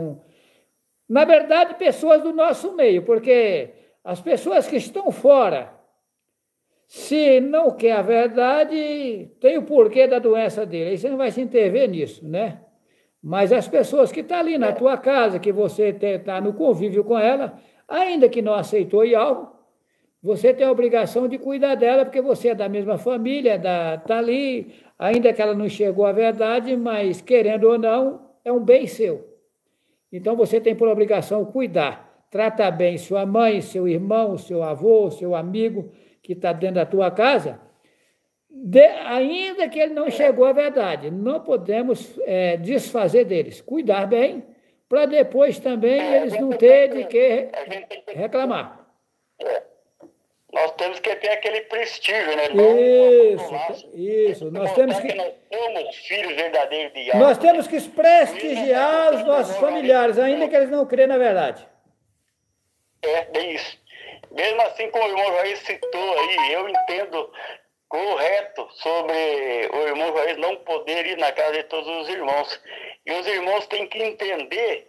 Na verdade, pessoas do nosso meio, porque as pessoas que estão fora, se não quer a verdade, tem o porquê da doença dele, aí você não vai se intervir nisso, né? Mas as pessoas que estão ali na tua casa, que você está no convívio com ela, ainda que não aceitou e algo, você tem a obrigação de cuidar dela, porque você é da mesma família, está ali, ainda que ela não chegou à verdade, mas querendo ou não, é um bem seu. Então você tem por obrigação cuidar, tratar bem sua mãe, seu irmão, seu avô, seu amigo, que está dentro da tua casa, ainda que ele não chegou à verdade, não podemos desfazer deles. Cuidar bem, para depois também eles não terem de que reclamar. Nós temos que ter aquele prestígio, né? Isso. Nós temos que... Nós somos filhos verdadeiros de Yahweh. Nós temos que prestigiar os nossos familiares, ainda que eles não creem na verdade. É isso. Mesmo assim, como o irmão Jair citou aí, eu entendo correto sobre o irmão Jair não poder ir na casa de todos os irmãos. E os irmãos têm que entender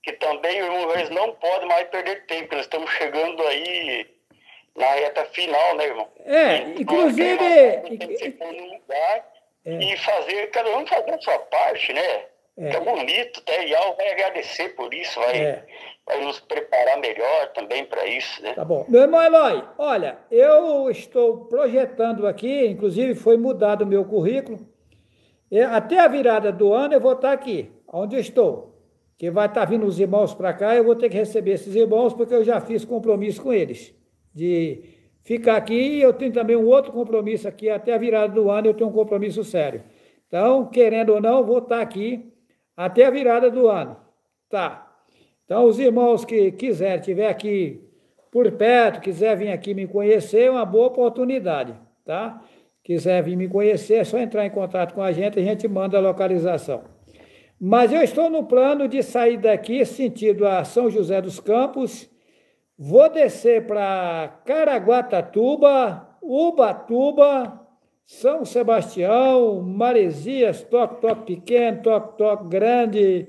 que também o irmão Jair não pode mais perder tempo. Nós estamos chegando aí na reta final, né, irmão? Inclusive... Tem que se pôr no lugar e fazer, cada um fazer a sua parte, né? É bonito, até Yahweh vai agradecer por isso, vai nos preparar melhor também para isso, né? Tá bom. Meu irmão Eloy, olha, eu estou projetando aqui, inclusive foi mudado o meu currículo, até a virada do ano eu vou estar aqui, onde eu estou. Que vai estar vindo os irmãos para cá, eu vou ter que receber esses irmãos, porque eu já fiz compromisso com eles, de ficar aqui, e eu tenho também um outro compromisso aqui, até a virada do ano eu tenho um compromisso sério. Então, querendo ou não, vou estar aqui até a virada do ano, tá? Então, os irmãos que quiserem, estiver aqui por perto, quiser vir aqui me conhecer, é uma boa oportunidade, tá? Quiser vir me conhecer, é só entrar em contato com a gente manda a localização. Mas eu estou no plano de sair daqui, sentido a São José dos Campos, vou descer para Caraguatatuba, Ubatuba, São Sebastião, Maresias, toque pequeno, toque grande.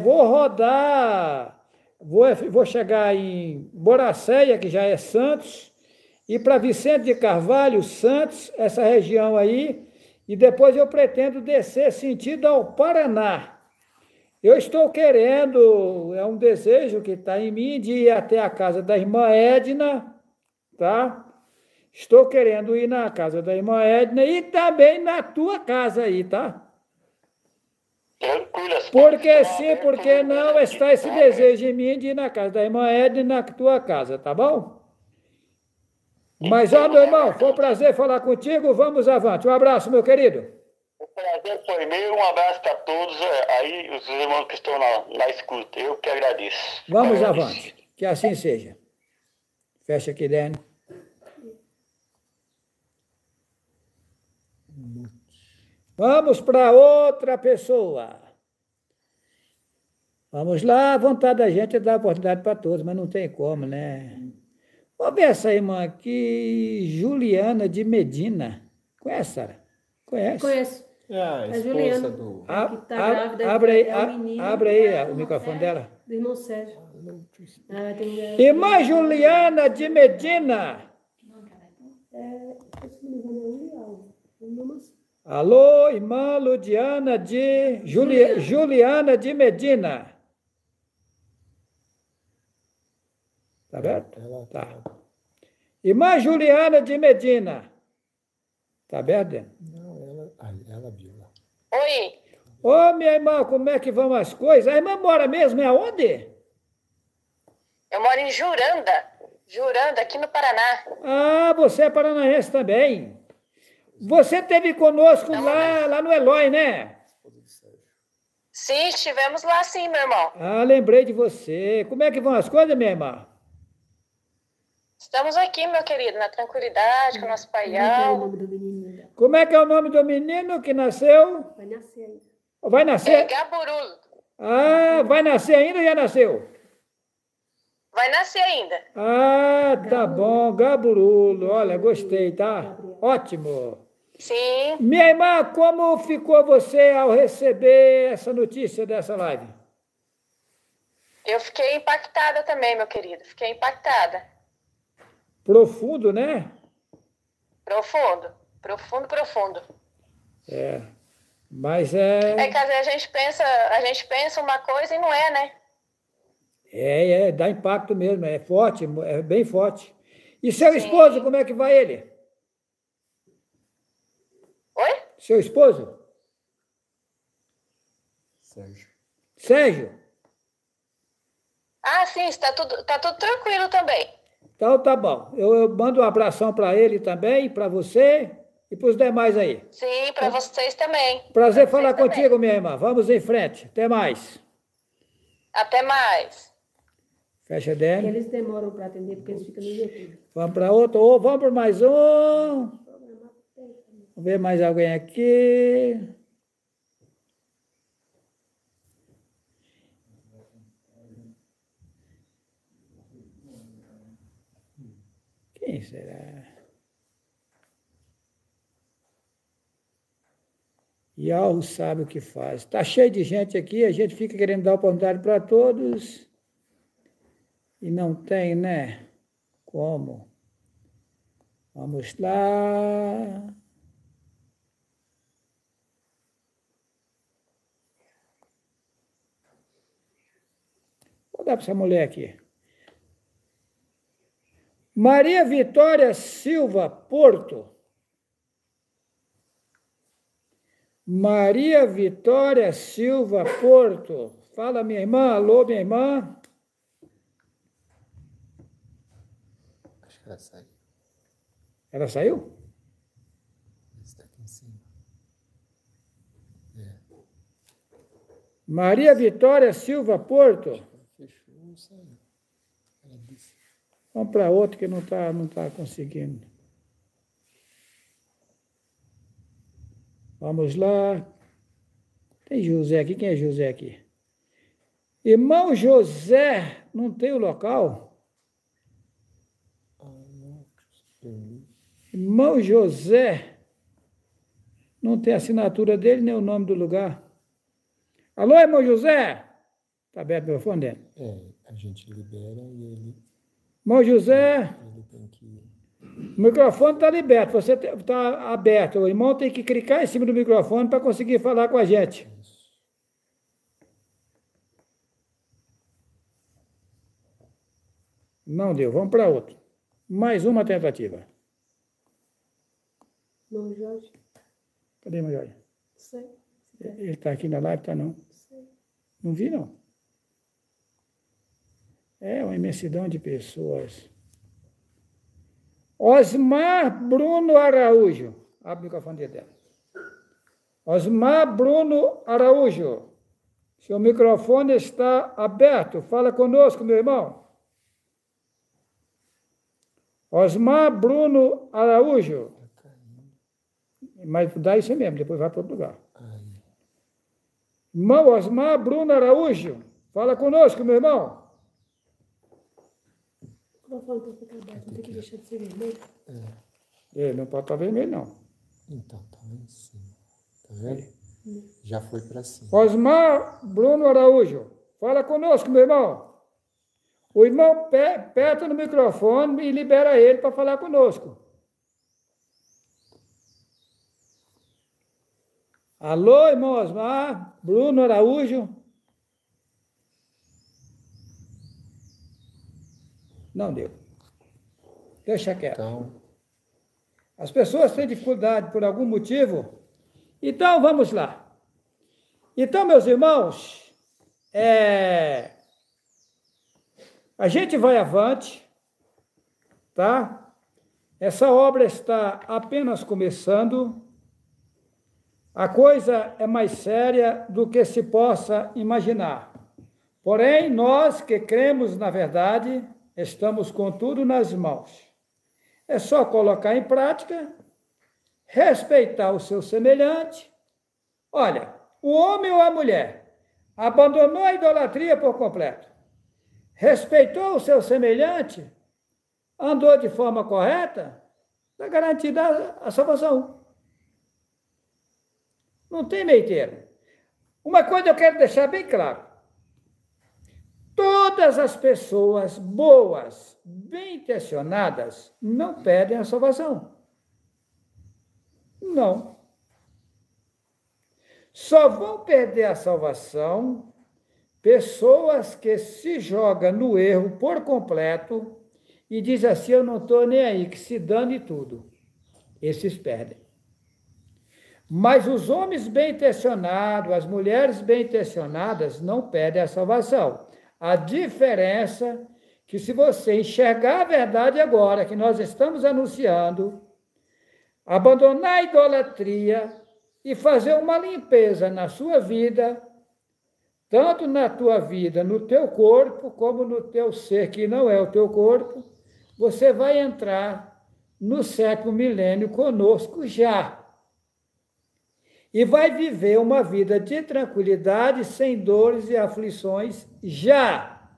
Vou rodar, vou chegar em Boracéia, que já é Santos, e para Vicente de Carvalho, Santos, essa região aí, e depois eu pretendo descer sentido ao Paraná. Eu estou querendo, é um desejo que está em mim, de ir até a casa da irmã Edna, tá? Estou querendo ir na casa da irmã Edna e também na tua casa aí, tá? Tranquilo. Porque sim, porque não está esse desejo em mim de ir na casa da irmã Edna e na tua casa, tá bom? Mas, ó, meu irmão, foi um prazer falar contigo, vamos avante. Um abraço, meu querido. O prazer foi meu, um abraço para todos aí, os irmãos que estão na escuta. Eu que agradeço. Vamos avante, que assim seja. Fecha aqui, Dani. Vamos para outra pessoa. Vamos lá, a vontade da gente é dar oportunidade para todos, mas não tem como, né? Vamos ver essa irmã aqui, Juliana de Medina. Conhece, Sara? Conhece? Conheço. A esposa Juliana. do... Que tá grávida, abre aí o microfone dela. Do irmão Sérgio. Irmã Juliana de Medina. Alô, irmã Ludiana de... Juliana de Medina. Tá aberto? Tá. Irmã Juliana de Medina. Tá aberto, Dani? Não, ela viu lá. Oi. Ô, minha irmã, como é que vão as coisas? A irmã mora mesmo em aonde? Eu moro em Juranda. Juranda, aqui no Paraná. Ah, você é paranaense também. Você esteve conosco lá no Eloy, né? Sim, estivemos lá sim, meu irmão. Ah, lembrei de você. Como é que vão as coisas, minha irmã? Estamos aqui, meu querido, na tranquilidade, com o nosso Como é que é o paião. nome do menino? Como é que é o nome do menino que nasceu? Vai nascer ainda. Vai É nascer? Gaburulo. Ah, vai nascer ainda ou já nasceu? Vai nascer ainda. Ah, tá bom. Gaburulo. Olha, gostei, tá? Ótimo. Sim. Minha irmã, como ficou você ao receber essa notícia dessa live? Eu fiquei impactada também, meu querido. Fiquei impactada. Profundo, né? Profundo. Profundo, profundo. É. Mas É que às vezes a gente pensa uma coisa e não é, né? dá impacto mesmo, é forte, é bem forte. E seu Sim. esposo, como é que vai ele? Oi? Seu esposo? Sérgio. Sérgio? Ah, sim, tá tudo tranquilo também. Então tá bom. Eu mando um abração para ele também, para você e para os demais aí. Sim, para vocês também. Prazer Pra falar vocês também. contigo, minha irmã. Vamos em frente. Até mais. Até mais. Fecha Porque dele. eles demoram para atender, porque eles ficam no YouTube. Vamos para outro. Ou vamos para mais um. Vamos ver mais alguém aqui. Quem será? E algo sabe o que faz. Está cheio de gente aqui, a gente fica querendo dar oportunidade para todos e não tem, né? Como? Vamos lá. Vou dar para essa mulher aqui. Maria Vitória Silva Porto. Maria Vitória Silva Porto. Fala, minha irmã. Alô, minha irmã. Acho que ela saiu. Ela saiu? Está aqui em cima. Maria Vitória Silva Porto. Ela fechou, saiu. Ela disse. Vamos para outro que não tá conseguindo. Vamos lá. Tem José aqui. Quem é José aqui? Irmão José, não tem o local? Irmão José, não tem a assinatura dele, nem o nome do lugar. Alô, irmão José? Está aberto o microfone dele? A gente libera e ele Irmão José, tem que... o microfone está liberto, você está aberto. O irmão tem que clicar em cima do microfone para conseguir falar com a gente. Não deu, vamos para outro. Mais uma tentativa. Não, Jorge. Cadê o Jorge? Sei. Ele está aqui na live, está não? Sei. Não vi, não. É uma imensidão de pessoas. Osmar Bruno Araújo. Abre o microfone dela. Osmar Bruno Araújo. Seu microfone está aberto. Fala conosco, meu irmão. Osmar Bruno Araújo. Mas dá isso mesmo, depois vai para outro lugar. Irmão Osmar Bruno Araújo. Fala conosco, meu irmão. O microfone está ficando aberto, não tem que deixar de ser vermelho. Não pode estar vermelho, não. Então, tá lá em cima. Tá vendo? Já foi para cima. Osmar Bruno Araújo. Fala conosco, meu irmão. O irmão aperta no microfone e libera ele para falar conosco. Alô, irmão Osmar, Bruno Araújo. Não deu. Deixa quieto. Então, As pessoas têm dificuldade por algum motivo. Então, vamos lá. Então, meus irmãos, a gente vai avante. tá? Essa obra está apenas começando. A coisa é mais séria do que se possa imaginar. Porém, nós que cremos na verdade, estamos com tudo nas mãos. É só colocar em prática, respeitar o seu semelhante. Olha, o homem ou a mulher abandonou a idolatria por completo, respeitou o seu semelhante, andou de forma correta, está garantida a salvação. Não tem meio termo. Uma coisa eu quero deixar bem claro. Todas as pessoas boas, bem intencionadas, não perdem a salvação. Não. Só vão perder a salvação pessoas que se jogam no erro por completo e dizem assim, eu não estou nem aí, que se dane tudo. Esses perdem. Mas os homens bem-intencionados, as mulheres bem-intencionadas, não perdem a salvação. A diferença é que se você enxergar a verdade agora, que nós estamos anunciando, abandonar a idolatria e fazer uma limpeza na sua vida, tanto na tua vida, no teu corpo, como no teu ser, que não é o teu corpo, você vai entrar no 7º milênio conosco já. E vai viver uma vida de tranquilidade, sem dores e aflições já.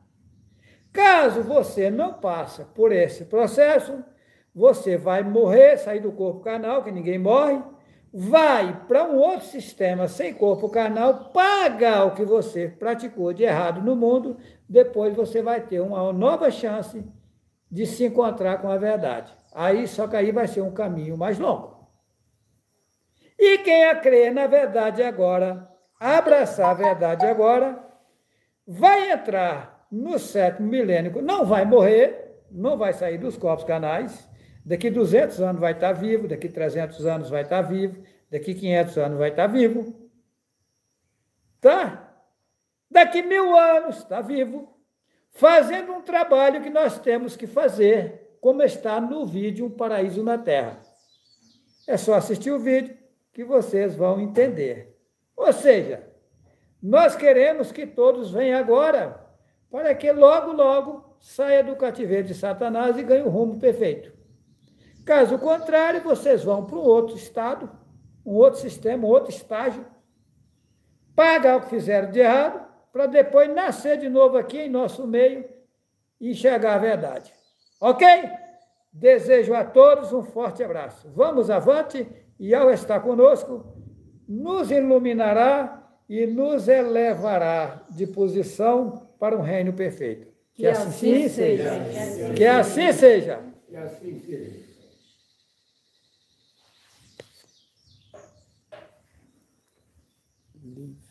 Caso você não passe por esse processo, você vai morrer, sair do corpo carnal, que ninguém morre, vai para um outro sistema sem corpo carnal, pagar o que você praticou de errado no mundo, depois você vai ter uma nova chance de se encontrar com a verdade. Aí, só que aí vai ser um caminho mais longo. E quem a crer na verdade agora, abraçar a verdade agora, vai entrar no 7º milênio, não vai morrer, não vai sair dos corpos carnais, daqui 200 anos vai estar vivo, daqui 300 anos vai estar vivo, daqui 500 anos vai estar vivo, tá? Daqui 1000 anos está vivo, fazendo um trabalho que nós temos que fazer, como está no vídeo Um Paraíso na Terra. É só assistir o vídeo que vocês vão entender. Ou seja, nós queremos que todos venham agora, para que logo, logo saia do cativeiro de Satanás e ganhe o rumo perfeito. Caso contrário, vocês vão para um outro estado, um outro sistema, um outro estágio, pagar o que fizeram de errado, para depois nascer de novo aqui em nosso meio e enxergar a verdade. Ok? Desejo a todos um forte abraço. Vamos avante e, ao estar conosco, nos iluminará e nos elevará de posição para um reino perfeito. Que assim seja. Que assim seja. Que assim seja. Livre.